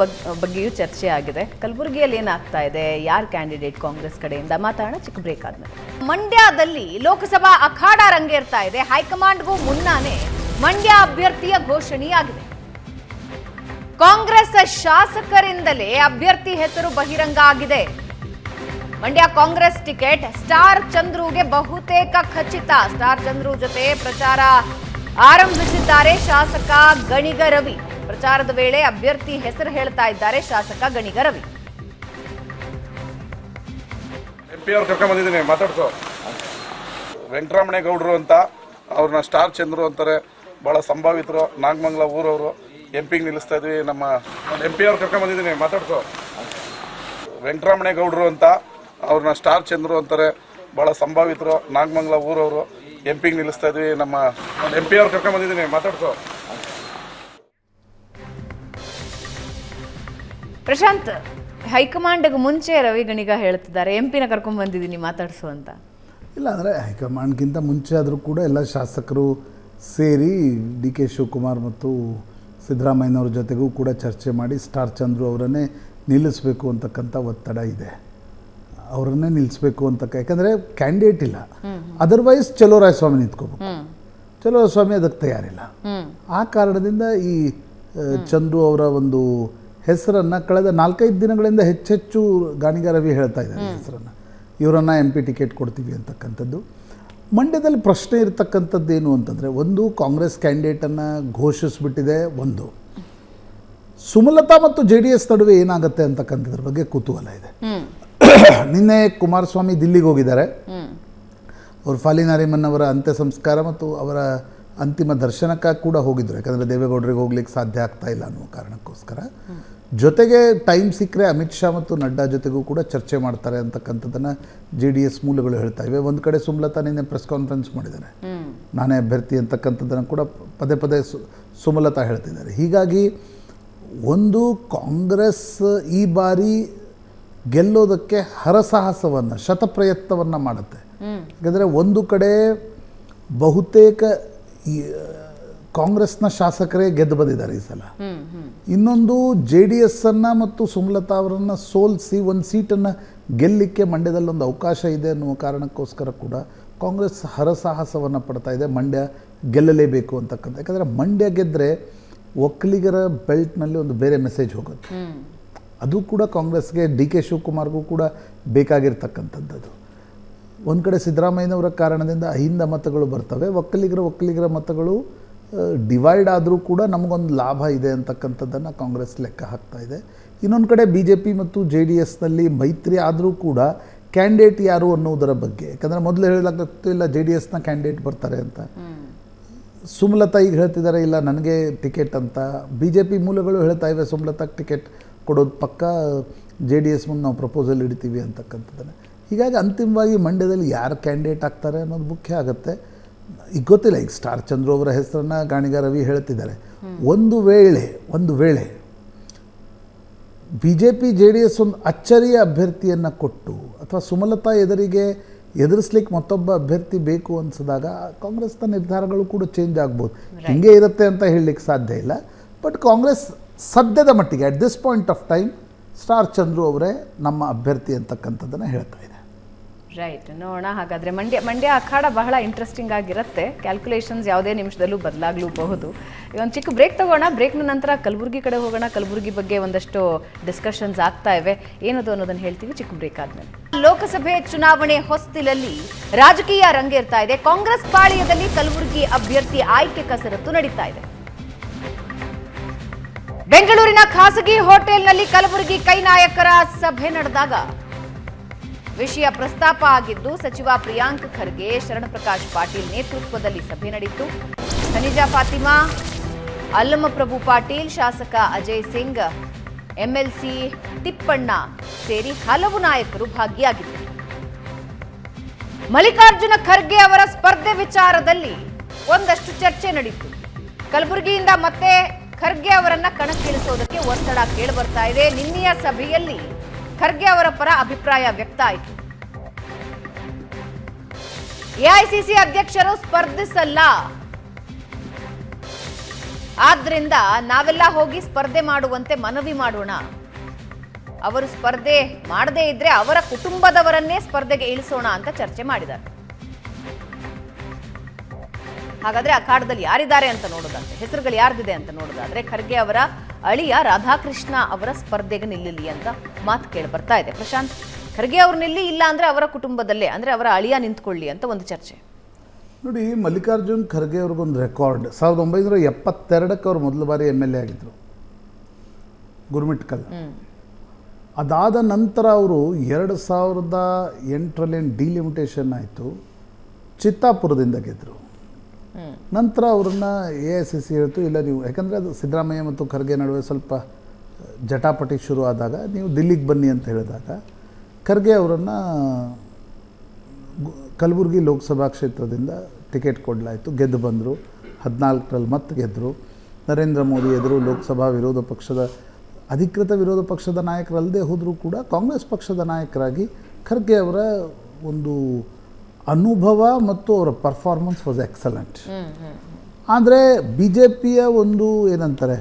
Speaker 1: ಬಗ್ಗೆಯೂ ಚರ್ಚೆ ಆಗಿದೆ. ಕಲಬುರಗಿಯಲ್ಲಿ ಏನಾಗ್ತಾ ಇದೆ, ಯಾರು ಕ್ಯಾಂಡಿಡೇಟ್ ಕಾಂಗ್ರೆಸ್ ಕಡೆಯಿಂದ, ಮಾತಾಡೋಣ ಚಿಕ್ಕ ಬ್ರೇಕ್ ಆದ್ಮೇಲೆ. ಮಂಡ್ಯದಲ್ಲಿ ಲೋಕಸಭಾ ಅಖಾಡ ರಂಗೇರ್ತಾ ಇದೆ. ಹೈಕಮಾಂಡ್ಗೂ ಮುನ್ನಾನೇ ಮಂಡ್ಯ ಅಭ್ಯರ್ಥಿಯ ಘೋಷಣೆಯಾಗಿದೆ. ಕಾಂಗ್ರೆಸ್ ಶಾಸಕರಿಂದಲೇ ಅಭ್ಯರ್ಥಿ ಹೆಸರು ಬಹಿರಂಗ ಆಗಿದೆ. ಮಂಡ್ಯ ಕಾಂಗ್ರೆಸ್ ಟಿಕೆಟ್ ಸ್ಟಾರ್ ಚಂದ್ರುಗೆ ಬಹುತೇಕ ಖಚಿತ. ಸ್ಟಾರ್ ಚಂದ್ರು ಜೊತೆ ಪ್ರಚಾರ ಆರಂಭಿಸಿದ್ದಾರೆ ಶಾಸಕ ಗಣಿಗ ರವಿ. ಪ್ರಚಾರದ ವೇಳೆ ಅಭ್ಯರ್ಥಿ ಹೆಸರು ಹೇಳ್ತಾ ಇದ್ದಾರೆ ಶಾಸಕ ಗಣಿಗ ರವಿ.
Speaker 3: MP ಅವ್ರು ಕರ್ಕೊಂಡ್ ಬಂದಿದ್ದೀನಿ, ಮಾತಾಡ್ಸೋ. ವೆಂಕಟರಮಣೇಗೌಡರು ಅಂತ, ಅವ್ರನ್ನ ಸ್ಟಾರ್ ಚಂದ್ರು ಅಂತಾರೆ, ಬಹಳ ಸಂಭಾವಿತರು, ನಾಗಮಂಗಲ ಊರವರು. MP ನಿಲ್ಲಿಸ್ತಾ ಇದ್ವಿ. ನಮ್ಮ MP ಅವ್ರು ಕರ್ಕೊಂಡ್ ಬಂದಿದ್ದೀನಿ, ಮಾತಾಡ್ಸೋ. ವೆಂಕಟರಮಣೇಗೌಡರು ಅಂತ, ಅವ್ರನ್ನ ಸ್ಟಾರ್ ಚಂದ್ರು ಅಂತಾರೆ, ಬಹಳ ಸಂಭಾವಿತರು, ನಾಗಮಂಗಲ ಊರವರು. MP ನಿಲ್ಲಿಸ್ತಾ ಇದ್ವಿ. ನಮ್ಮ MP ಅವ್ರು ಕರ್ಕೊಂಡ್ ಬಂದಿದ್ದೀನಿ, ಮಾತಾಡ್ಸೋ.
Speaker 1: ಪ್ರಶಾಂತ್, ಹೈಕಮಾಂಡ್ಗೆ ಮುಂಚೆ ರವಿ ಗಣಿಗ ಹೇಳ್ತಿದ್ದಾರೆ MP ನ ಕರ್ಕೊಂಡ್ ಬಂದಿದ್ದೀನಿ ಮಾತಾಡ್ಸು ಅಂತ.
Speaker 2: ಇಲ್ಲ, ಅಂದರೆ ಹೈಕಮಾಂಡ್ಗಿಂತ ಮುಂಚೆ ಆದರೂ ಕೂಡ ಎಲ್ಲ ಶಾಸಕರು ಸೇರಿ ಡಿ ಕೆ ಶಿವಕುಮಾರ್ ಮತ್ತು ಸಿದ್ದರಾಮಯ್ಯನವ್ರ ಜೊತೆಗೂ ಕೂಡ ಚರ್ಚೆ ಮಾಡಿ ಸ್ಟಾರ್ ಚಂದ್ರು ಅವರನ್ನೇ ನಿಲ್ಲಿಸಬೇಕು ಅಂತಕ್ಕಂಥ ಒತ್ತಡ ಇದೆ. ಅವರನ್ನೇ ನಿಲ್ಲಿಸಬೇಕು ಅಂತ, ಯಾಕಂದರೆ ಕ್ಯಾಂಡಿಡೇಟ್ ಇಲ್ಲ. ಅದರ್ವೈಸ್ ಚಲುವರಾಯಸ್ವಾಮಿ ನಿಂತ್ಕೋಬೇಕು. ಚಲುವರಾಯಸ್ವಾಮಿ ಅದಕ್ಕೆ ತಯಾರಿಲ್ಲ. ಆ ಕಾರಣದಿಂದ ಈ ಚಂದ್ರು ಅವರ ಒಂದು ಹೆಸರನ್ನು ಕಳೆದ 4-5 ದಿನಗಳಿಂದ ಹೆಚ್ಚೆಚ್ಚು ಗಾಣಿಗ ರವಿ ಹೇಳ್ತಾ ಇದ್ದಾರೆ ಹೆಸರನ್ನು. ಇವರನ್ನು MP ಟಿಕೆಟ್ ಕೊಡ್ತೀವಿ ಅಂತಕ್ಕಂಥದ್ದು. ಮಂಡ್ಯದಲ್ಲಿ ಪ್ರಶ್ನೆ ಇರತಕ್ಕಂಥದ್ದು ಏನು ಅಂತಂದರೆ, ಒಂದು ಕಾಂಗ್ರೆಸ್ ಕ್ಯಾಂಡಿಡೇಟನ್ನು ಘೋಷಿಸಿಬಿಟ್ಟಿದೆ. ಒಂದು ಸುಮಲತಾ ಮತ್ತು JDS ನಡುವೆ ಏನಾಗುತ್ತೆ ಅಂತಕ್ಕಂಥದ್ರ ಬಗ್ಗೆ ಕುತೂಹಲ ಇದೆ. ನಿನ್ನೆ ಕುಮಾರಸ್ವಾಮಿ ದಿಲ್ಲಿಗೆ ಹೋಗಿದ್ದಾರೆ. ಅವರು ಫಾಲಿ ನಾರಿಮನ್ ಅವರ ಅಂತ್ಯ ಸಂಸ್ಕಾರ ಮತ್ತು ಅವರ ಅಂತಿಮ ದರ್ಶನಕ್ಕೆ ಕೂಡ ಹೋಗಿದ್ರು. ಯಾಕಂದರೆ ದೇವೇಗೌಡರಿಗೆ ಹೋಗ್ಲಿಕ್ಕೆ ಸಾಧ್ಯ ಆಗ್ತಾ ಇಲ್ಲ ಅನ್ನೋ ಕಾರಣಕ್ಕೋಸ್ಕರ. ಜೊತೆಗೆ ಟೈಮ್ ಸಿಕ್ಕರೆ ಅಮಿತ್ ಶಾ ಮತ್ತು ನಡ್ಡಾ ಜೊತೆಗೂ ಕೂಡ ಚರ್ಚೆ ಮಾಡ್ತಾರೆ ಅಂತಕ್ಕಂಥದ್ದನ್ನು JDS ಮೂಲಗಳು ಹೇಳ್ತಾ ಇವೆ. ಒಂದು ಕಡೆ ಸುಮಲತಾ ನಿನ್ನೆ ಪ್ರೆಸ್ ಕಾನ್ಫರೆನ್ಸ್ ಮಾಡಿದ್ದಾರೆ, ನಾನೇ ಅಭ್ಯರ್ಥಿ ಅಂತಕ್ಕಂಥದ್ದನ್ನು ಕೂಡ ಪದೇ ಪದೇ ಸುಮಲತಾ ಹೇಳ್ತಿದ್ದಾರೆ. ಹೀಗಾಗಿ ಒಂದು ಕಾಂಗ್ರೆಸ್ ಈ ಬಾರಿ ಗೆಲ್ಲೋದಕ್ಕೆ ಹರಸಾಹಸವನ್ನು, ಶತಪ್ರಯತ್ನವನ್ನು ಮಾಡುತ್ತೆ. ಯಾಕಂದರೆ ಒಂದು ಕಡೆ ಬಹುತೇಕ ಕಾಂಗ್ರೆಸ್ನ ಶಾಸಕರೇ ಗೆದ್ದು ಬಂದಿದ್ದಾರೆ ಈ ಸಲ. ಇನ್ನೊಂದು JDS ಅನ್ನು ಮತ್ತು ಸುಮಲತಾ ಅವರನ್ನು ಸೋಲಿಸಿ ಒಂದು ಸೀಟನ್ನು ಗೆಲ್ಲಲಿಕ್ಕೆ ಮಂಡ್ಯದಲ್ಲಿ ಒಂದು ಅವಕಾಶ ಇದೆ ಅನ್ನುವ ಕಾರಣಕ್ಕೋಸ್ಕರ ಕೂಡ ಕಾಂಗ್ರೆಸ್ ಹರಸಾಹಸವನ್ನು ಪಡ್ತಾ ಇದೆ. ಮಂಡ್ಯ ಗೆಲ್ಲಲೇಬೇಕು ಅಂತಕ್ಕಂಥ. ಯಾಕಂದರೆ ಮಂಡ್ಯ ಗೆದ್ದರೆ ಒಕ್ಕಲಿಗರ ಬೆಲ್ಟ್ನಲ್ಲಿ ಒಂದು ಬೇರೆ ಮೆಸೇಜ್ ಹೋಗುತ್ತೆ. ಅದು ಕೂಡ ಕಾಂಗ್ರೆಸ್ಗೆ, ಡಿ ಕೆ ಶಿವಕುಮಾರ್ಗೂ ಕೂಡ ಬೇಕಾಗಿರ್ತಕ್ಕಂಥದ್ದು. ಒಂದು ಕಡೆ ಸಿದ್ದರಾಮಯ್ಯನವರ ಕಾರಣದಿಂದ ಅಹಿಂದ ಮತಗಳು ಬರ್ತವೆ, ಒಕ್ಕಲಿಗರ ಮತಗಳು ಡಿವೈಡ್ ಆದರೂ ಕೂಡ ನಮಗೊಂದು ಲಾಭ ಇದೆ ಅಂತಕ್ಕಂಥದ್ದನ್ನು ಕಾಂಗ್ರೆಸ್ ಲೆಕ್ಕ ಹಾಕ್ತಾ ಇದೆ. ಇನ್ನೊಂದು ಕಡೆ BJP ಮತ್ತು JDSನಲ್ಲಿ ಮೈತ್ರಿ ಆದರೂ ಕೂಡ ಕ್ಯಾಂಡಿಡೇಟ್ ಯಾರು ಅನ್ನೋದರ ಬಗ್ಗೆ, ಯಾಕಂದರೆ ಮೊದಲು ಹೇಳಲಾಗ್ತಿಲ್ಲ JDSನ ಕ್ಯಾಂಡಿಡೇಟ್ ಬರ್ತಾರೆ ಅಂತ. ಸುಮಲತಾ ಈಗ ಹೇಳ್ತಿದ್ದಾರೆ ಇಲ್ಲ ನನಗೆ ಟಿಕೆಟ್ ಅಂತ. BJP ಮೂಲಗಳು ಹೇಳ್ತಾ ಇವೆ ಸುಮಲತಾಗೆ ಟಿಕೆಟ್ ಕೊಡೋದು ಪಕ್ಕ, JDS ಮುಂದೆ ನಾವು ಪ್ರಪೋಸಲ್ ಇಡ್ತೀವಿ ಅಂತಕ್ಕಂಥದ್ದನ್ನು. ಹೀಗಾಗಿ ಅಂತಿಮವಾಗಿ ಮಂಡ್ಯದಲ್ಲಿ ಯಾರು ಕ್ಯಾಂಡಿಡೇಟ್ ಆಗ್ತಾರೆ ಅನ್ನೋದು ಮುಖ್ಯ ಆಗುತ್ತೆ. ಈಗ ಗೊತ್ತಿಲ್ಲ, ಈಗ ಸ್ಟಾರ್ ಚಂದ್ರು ಅವರ ಹೆಸರನ್ನು ಗಾಣಿಗ ರವಿ ಹೇಳ್ತಿದ್ದಾರೆ. ಒಂದು ವೇಳೆ BJP JDS ಒಂದು ಅಚ್ಚರಿಯ ಅಭ್ಯರ್ಥಿಯನ್ನು ಕೊಟ್ಟು ಅಥವಾ ಸುಮಲತಾ ಎದುರಿಸ್ಲಿಕ್ಕೆ ಮತ್ತೊಬ್ಬ ಅಭ್ಯರ್ಥಿ ಬೇಕು ಅನಿಸಿದಾಗ ಕಾಂಗ್ರೆಸ್ನ ನಿರ್ಧಾರಗಳು ಕೂಡ ಚೇಂಜ್ ಆಗ್ಬೋದು. ಹಿಂಗೆ ಇರುತ್ತೆ ಅಂತ ಹೇಳಲಿಕ್ಕೆ ಸಾಧ್ಯ ಇಲ್ಲ. ಬಟ್ ಕಾಂಗ್ರೆಸ್ ಸದ್ಯದ ಮಟ್ಟಿಗೆ at this point of time star Chandru ಅವರೇ ನಮ್ಮ ಅಭ್ಯರ್ಥಿ ಅಂತಕ್ಕಂಥದ್ದನ್ನು ಹೇಳ್ತಾ ಇದೆ.
Speaker 1: ರೈಟ್, ನೋಡೋಣ. ಹಾಗಾದರೆ ಮಂಡ್ಯ ಅಖಾಡ ಬಹಳ ಇಂಟ್ರೆಸ್ಟಿಂಗ್ ಆಗಿರುತ್ತೆ. ಕ್ಯಾಲ್ಕುಲೇಷನ್ಸ್ ಯಾವುದೇ ನಿಮಿಷದಲ್ಲೂ ಬದಲಾಗಲೂಬಹುದು. ಒಂದು ಚಿಕ್ಕ ಬ್ರೇಕ್ ತಗೋಣ. ಬ್ರೇಕ್ನ ನಂತರ ಕಲಬುರಗಿ ಕಡೆ ಹೋಗೋಣ. ಕಲಬುರಗಿ ಬಗ್ಗೆ ಒಂದಷ್ಟು ಡಿಸ್ಕಷನ್ಸ್ ಆಗ್ತಾ ಇವೆ. ಏನದು ಅನ್ನೋದನ್ನು ಹೇಳ್ತೀವಿ ಚಿಕ್ಕ ಬ್ರೇಕ್ ಆದ್ಮೇಲೆ. ಲೋಕಸಭೆ ಚುನಾವಣೆ ಹೊಸ್ತಿಲಲ್ಲಿ ರಾಜಕೀಯ ರಂಗೇರ್ತಾ ಇದೆ. ಕಾಂಗ್ರೆಸ್ ಪಾಳ್ಯದಲ್ಲಿ ಕಲಬುರಗಿ ಅಭ್ಯರ್ಥಿ ಆಯ್ಕೆ ಕಸರತ್ತು ನಡೀತಾ ಇದೆ. ಬೆಂಗಳೂರಿನ ಖಾಸಗಿ ಹೋಟೆಲ್ನಲ್ಲಿ ಕಲಬುರಗಿ ಕೈ ನಾಯಕರ ಸಭೆ ನಡೆದಾಗ ವಿಷಯ ಪ್ರಸ್ತಾಪ ಆಗಿದ್ದು, ಸಚಿವ ಪ್ರಿಯಾಂಕ್ ಖರ್ಗೆ, ಶರಣಪ್ರಕಾಶ್ ಪಾಟೀಲ್ ನೇತೃತ್ವದಲ್ಲಿ ಸಭೆ ನಡೆಯಿತು. ಖನಿಜಾ ಫಾತಿಮಾ, ಅಲ್ಲಮಪ್ರಭು ಪಾಟೀಲ್, ಶಾಸಕ ಅಜಯ್ ಸಿಂಗ್, ಎಂಎಲ್ಸಿ ತಿಪ್ಪಣ್ಣ ಸೇರಿ ಹಲವು ನಾಯಕರು ಭಾಗಿಯಾಗಿದ್ದರು. ಮಲ್ಲಿಕಾರ್ಜುನ ಖರ್ಗೆ ಅವರ ಸ್ಪರ್ಧೆ ವಿಚಾರದಲ್ಲಿ ಒಂದಷ್ಟು ಚರ್ಚೆ ನಡೆಯಿತು. ಕಲಬುರಗಿಯಿಂದ ಮತ್ತೆ ಖರ್ಗೆ ಅವರನ್ನ ಕಣಕ್ಕಿಳಿಸೋದಕ್ಕೆ ಒತ್ತಡ ಕೇಳಿಬರ್ತಾ ಇದೆ. ನಿನ್ನೆಯ ಸಭೆಯಲ್ಲಿ ಖರ್ಗೆ ಅವರ ಪರ ಅಭಿಪ್ರಾಯ ವ್ಯಕ್ತ ಆಯಿತು. ಎಐಸಿಸಿ ಅಧ್ಯಕ್ಷರು ಸ್ಪರ್ಧಿಸಲ್ಲ, ಆದ್ರಿಂದ ನಾವೆಲ್ಲ ಹೋಗಿ ಸ್ಪರ್ಧೆ ಮಾಡುವಂತೆ ಮನವಿ ಮಾಡೋಣ. ಅವರು ಸ್ಪರ್ಧೆ ಮಾಡದೇ ಇದ್ರೆ ಅವರ ಕುಟುಂಬದವರನ್ನೇ ಸ್ಪರ್ಧೆಗೆ ಇಳಿಸೋಣ ಅಂತ ಚರ್ಚೆ ಮಾಡಿದ್ದಾರೆ. ಹಾಗಾದ್ರೆ ಅಖಾಡದಲ್ಲಿ ಯಾರಿದ್ದಾರೆ ಅಂತ ನೋಡೋದಾದ್ರೆ, ಹೆಸರುಗಳು ಯಾರ್ದಿದೆ ಅಂತ ನೋಡೋದಾದ್ರೆ, ಖರ್ಗೆ ಅವರ ಅಳಿಯ ರಾಧಾಕೃಷ್ಣ ಅವರ ಸ್ಪರ್ಧೆಗೆ ನಿಲ್ಲಲಿ ಅಂತ ಮಾತು ಕೇಳಿ ಬರ್ತಾ ಇದೆ. ಪ್ರಶಾಂತ್, ಖರ್ಗೆ ಅವ್ರು ನಿಲ್ಲಿ, ಇಲ್ಲ ಅಂದ್ರೆ ಅವರ ಕುಟುಂಬದಲ್ಲೇ ಅಂದ್ರೆ ಅವರ ಅಳಿಯ ನಿಂತ್ಕೊಳ್ಳಿ ಅಂತ ಒಂದು ಚರ್ಚೆ.
Speaker 2: ನೋಡಿ, ಮಲ್ಲಿಕಾರ್ಜುನ್ ಖರ್ಗೆ ಅವ್ರಿಗೊಂದು ರೆಕಾರ್ಡ್. 1972ಕ್ಕೆ ಅವರು ಮೊದಲ ಬಾರಿ MLA ಆಗಿದ್ದರು, ಗುರುಮಿಟ್ಕಲ್. ಅದಾದ ನಂತರ ಅವರು 2008ರಲ್ಲಿ ಡಿಲಿಮಿಟೇಷನ್ ಆಯಿತು, ಚಿತ್ತಾಪುರದಿಂದ ಗೆದ್ದರು. ನಂತರ ಅವ್ರನ್ನ AICC ಹೇಳ್ತು, ಇಲ್ಲ ನೀವು, ಯಾಕಂದರೆ ಅದು ಸಿದ್ದರಾಮಯ್ಯ ಮತ್ತು ಖರ್ಗೆ ನಡುವೆ ಸ್ವಲ್ಪ ಜಟಾಪಟಿ ಶುರು ಆದಾಗ ನೀವು ದಿಲ್ಲಿಗೆ ಬನ್ನಿ ಅಂತ ಹೇಳಿದಾಗ ಖರ್ಗೆ ಅವರನ್ನು ಕಲಬುರಗಿ ಲೋಕಸಭಾ ಕ್ಷೇತ್ರದಿಂದ ಟಿಕೆಟ್ ಕೊಡಲಾಯಿತು. ಗೆದ್ದು ಬಂದರು. 14ರಲ್ಲಿ ಮತ್ತೆ ಗೆದ್ದರು. ನರೇಂದ್ರ ಮೋದಿ ಎದುರು ಲೋಕಸಭಾ ವಿರೋಧ ಪಕ್ಷದ ಅಧಿಕೃತ ವಿರೋಧ ಪಕ್ಷದ ನಾಯಕರಲ್ಲದೆ ಹೋದರೂ ಕೂಡ ಕಾಂಗ್ರೆಸ್ ಪಕ್ಷದ ನಾಯಕರಾಗಿ ಖರ್ಗೆ ಅವರ ಒಂದು ಅನುಭವ ಮತ್ತು ಅವರ ಪರ್ಫಾರ್ಮೆನ್ಸ್ ವಾಸ್ ಎಕ್ಸಲೆಂಟ್. ಆದರೆ BJPಯ ಒಂದು ಏನಂತಾರೆ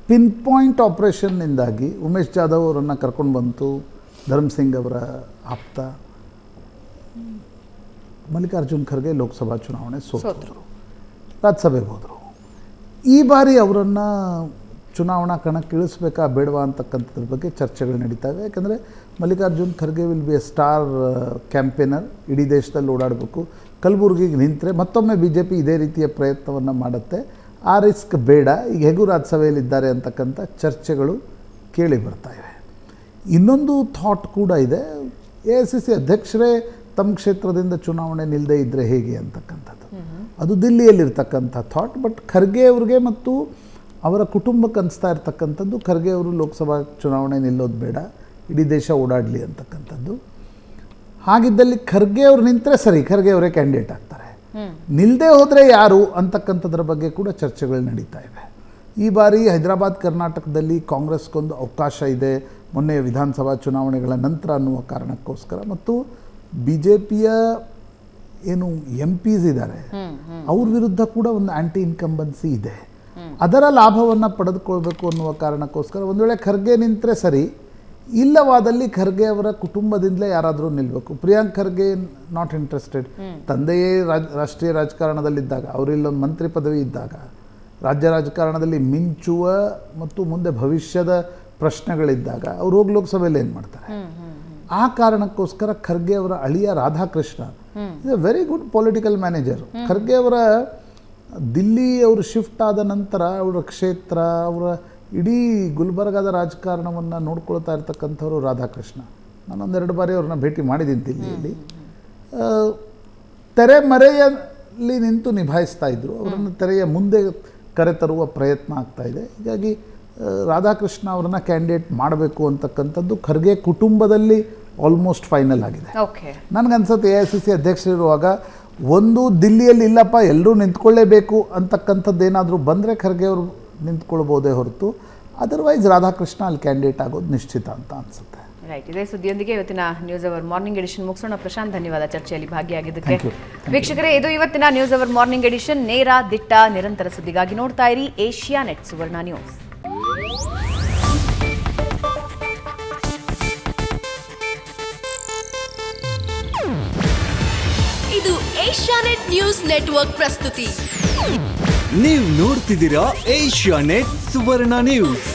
Speaker 2: ಪಿನ್ ಪಾಯಿಂಟ್ ಆಪರೇಷನ್ನಿಂದಾಗಿ ಉಮೇಶ್ ಜಾಧವ್ ಅವರನ್ನು ಕರ್ಕೊಂಡು ಬಂತು, ಧರ್ಮ್ ಸಿಂಗ್ ಅವರ ಆಪ್ತ. ಮಲ್ಲಿಕಾರ್ಜುನ್ ಖರ್ಗೆ ಲೋಕಸಭಾ ಚುನಾವಣೆ ಸೋತರು, ರಾಜ್ಯಸಭೆಗೆ ಹೋದರು. ಈ ಬಾರಿ ಅವರನ್ನು ಚುನಾವಣಾ ಕಣಕ್ಕಿಳಿಸ್ಬೇಕಾ ಬೇಡವಾ ಅಂತಕ್ಕಂಥದ್ರ ಬಗ್ಗೆ ಚರ್ಚೆಗಳು ನಡೀತವೆ. ಯಾಕಂದರೆ Mallikarjun Kharge will be A star campaigner, ಇಡೀ ದೇಶದಲ್ಲಿ ಓಡಾಡಬೇಕು. ಕಲಬುರಗಿಗೆ ನಿಂತರೆ ಮತ್ತೊಮ್ಮೆ BJP ಇದೇ ರೀತಿಯ ಪ್ರಯತ್ನವನ್ನು ಮಾಡುತ್ತೆ. ಆ ರಿಸ್ಕ್ ಬೇಡ, ಈಗ ಹೇಗೂ ರಾಜ್ಯಸಭೆಯಲ್ಲಿದ್ದಾರೆ ಅಂತಕ್ಕಂಥ ಚರ್ಚೆಗಳು ಕೇಳಿ ಬರ್ತಾ ಇವೆ. ಇನ್ನೊಂದು ಥಾಟ್ ಕೂಡ ಇದೆ, AICC ಅಧ್ಯಕ್ಷರೇ ತಮ್ಮ ಕ್ಷೇತ್ರದಿಂದ ಚುನಾವಣೆ ನಿಲ್ಲದೇ ಇದ್ದರೆ ಹೇಗೆ ಅಂತಕ್ಕಂಥದ್ದು. ಅದು ದಿಲ್ಲಿಯಲ್ಲಿರ್ತಕ್ಕಂಥ ಥಾಟ್. ಬಟ್ ಖರ್ಗೆ ಅವ್ರಿಗೆ ಮತ್ತು ಅವರ ಕುಟುಂಬಕ್ಕೆ ಅನಿಸ್ತಾ ಇರ್ತಕ್ಕಂಥದ್ದು ಖರ್ಗೆ ಅವರು ಲೋಕಸಭಾ ಚುನಾವಣೆ ನಿಲ್ಲೋದು ಬೇಡ, ಇಡೀ ದೇಶ ಓಡಾಡಲಿ ಅಂತಕ್ಕಂಥದ್ದು. ಹಾಗಿದ್ದಲ್ಲಿ ಖರ್ಗೆ ಅವ್ರು ನಿಂತರೆ ಸರಿ, ಖರ್ಗೆ ಅವರೇ ಕ್ಯಾಂಡಿಡೇಟ್ ಆಗ್ತಾರೆ. ನಿಲ್ಲದೆ ಹೋದರೆ ಯಾರು ಅಂತಕ್ಕಂಥದ್ರ ಬಗ್ಗೆ ಕೂಡ ಚರ್ಚೆಗಳು ನಡೀತಾ ಇವೆ. ಈ ಬಾರಿ ಹೈದರಾಬಾದ್ ಕರ್ನಾಟಕದಲ್ಲಿ ಕಾಂಗ್ರೆಸ್ಗೊಂದು ಅವಕಾಶ ಇದೆ, ಮೊನ್ನೆ ವಿಧಾನಸಭಾ ಚುನಾವಣೆಗಳ ನಂತರ ಅನ್ನುವ ಕಾರಣಕ್ಕೋಸ್ಕರ. ಮತ್ತು BJPಯ ಏನು MPs ಇದ್ದಾರೆ ಅವ್ರ ವಿರುದ್ಧ ಕೂಡ ಒಂದು ಆ್ಯಂಟಿ ಇನ್ಕಂಬನ್ಸಿ ಇದೆ. ಅದರ ಲಾಭವನ್ನು ಪಡೆದುಕೊಳ್ಬೇಕು ಅನ್ನುವ ಕಾರಣಕ್ಕೋಸ್ಕರ ಒಂದು ವೇಳೆ ಖರ್ಗೆ ನಿಂತರೆ ಸರಿ, ಇಲ್ಲವಾದಲ್ಲಿ ಖರ್ಗೆ ಅವರ ಕುಟುಂಬದಿಂದಲೇ ಯಾರಾದರೂ ನಿಲ್ಲಬೇಕು. Priyank Kharge not interested. ತಂದೆಯೇ ರಾಷ್ಟ್ರೀಯ ರಾಜಕಾರಣದಲ್ಲಿದ್ದಾಗ, ಅವರಿಲ್ಲೊಂದು ಮಂತ್ರಿ ಪದವಿ ಇದ್ದಾಗ, ರಾಜ್ಯ ರಾಜಕಾರಣದಲ್ಲಿ ಮಿಂಚುವ ಮತ್ತು ಮುಂದೆ ಭವಿಷ್ಯದ ಪ್ರಶ್ನೆಗಳಿದ್ದಾಗ ಅವ್ರು ಹೋಗಿ ಲೋಕಸಭೆಯಲ್ಲಿ ಏನು ಮಾಡ್ತಾರೆ? ಆ ಕಾರಣಕ್ಕೋಸ್ಕರ ಖರ್ಗೆ ಅವರ ಅಳಿಯ Radhakrishna is A very good political manager. Kharge ಅವರ ದಿಲ್ಲಿ ಅವರು ಶಿಫ್ಟ್ ಆದ ನಂತರ ಅವರ ಕ್ಷೇತ್ರ, ಅವರ ಇಡೀ ಗುಲ್ಬರ್ಗಾದ ರಾಜಕಾರಣವನ್ನು ನೋಡ್ಕೊಳ್ತಾ ಇರ್ತಕ್ಕಂಥವ್ರು ರಾಧಾಕೃಷ್ಣ. ನಾನೊಂದೆರಡು ಬಾರಿ ಅವ್ರನ್ನ ಭೇಟಿ ಮಾಡಿದ್ದೀನಿ ದಿಲ್ಲಿಯಲ್ಲಿ. ತೆರೆಮರೆಯಲ್ಲಿ ನಿಂತು ನಿಭಾಯಿಸ್ತಾ ಇದ್ದರು. ಅವರನ್ನು ತೆರೆಯ ಮುಂದೆ ಕರೆತರುವ ಪ್ರಯತ್ನ ಆಗ್ತಾ ಇದೆ. ಹೀಗಾಗಿ ರಾಧಾಕೃಷ್ಣ ಅವರನ್ನ ಕ್ಯಾಂಡಿಡೇಟ್ ಮಾಡಬೇಕು ಅಂತಕ್ಕಂಥದ್ದು ಖರ್ಗೆ ಕುಟುಂಬದಲ್ಲಿ ಆಲ್ಮೋಸ್ಟ್ ಫೈನಲ್ ಆಗಿದೆ. ನನಗನ್ಸುತ್ತೆ AICC ಅಧ್ಯಕ್ಷರಿರುವಾಗ ಒಂದು ದಿಲ್ಲಿಯಲ್ಲಿ ಇಲ್ಲಪ್ಪ ಎಲ್ಲರೂ ನಿಂತ್ಕೊಳ್ಳೇಬೇಕು ಅಂತಕ್ಕಂಥದ್ದು ಏನಾದರೂ ಬಂದರೆ ಖರ್ಗೆ ಅವರು ನಿಂತ್ಕೊಳ್ಬೋದೇ ಹೊರತು ಅದರ್ವೈಸ್ ರಾಧಾಕೃಷ್ಣ ಅಲ್ಲಿ ಕ್ಯಾಂಡಿಡೇಟ್ ಆಗೋದು ನಿಶ್ಚಿತ ಅಂತ ಅನಿಸುತ್ತೆ.
Speaker 1: ರೈಟ್, ಇದೇ ಸುದ್ದಿಯೊಂದಿಗೆ ಇವತ್ತಿನ ನ್ಯೂಸ್ ಅವರ್ ಮಾರ್ನಿಂಗ್ ಎಡಿಷನ್ ಮುಗಿಸೋಣ. ಪ್ರಶಾಂತ್, ಧನ್ಯವಾದ ಚರ್ಚೆಯಲ್ಲಿ ಭಾಗಿಯಾಗಿದ್ದಕ್ಕೆ. ವೀಕ್ಷಕರೇ, ಇದು ಇವತ್ತಿನ ನ್ಯೂಸ್ ಅವರ್ ಮಾರ್ನಿಂಗ್ ಎಡಿಷನ್. ನೇರ, ದಿಟ್ಟ, ನಿರಂತರ ಸುದ್ದಿಗಾಗಿ ನೋಡ್ತಾ ಇರಿ ಏಷ್ಯಾನೆಟ್ ಸುವರ್ಣ ನ್ಯೂಸ್.
Speaker 4: ಏಷ್ಯಾನೆಟ್ ನ್ಯೂಸ್ ನೆಟ್ವರ್ಕ್ ಪ್ರಸ್ತುತಿ.
Speaker 5: ನೀವು ನೋಡ್ತಿದ್ದೀರಾ ಏಷ್ಯಾನೆಟ್ ಸುವರ್ಣ ನ್ಯೂಸ್.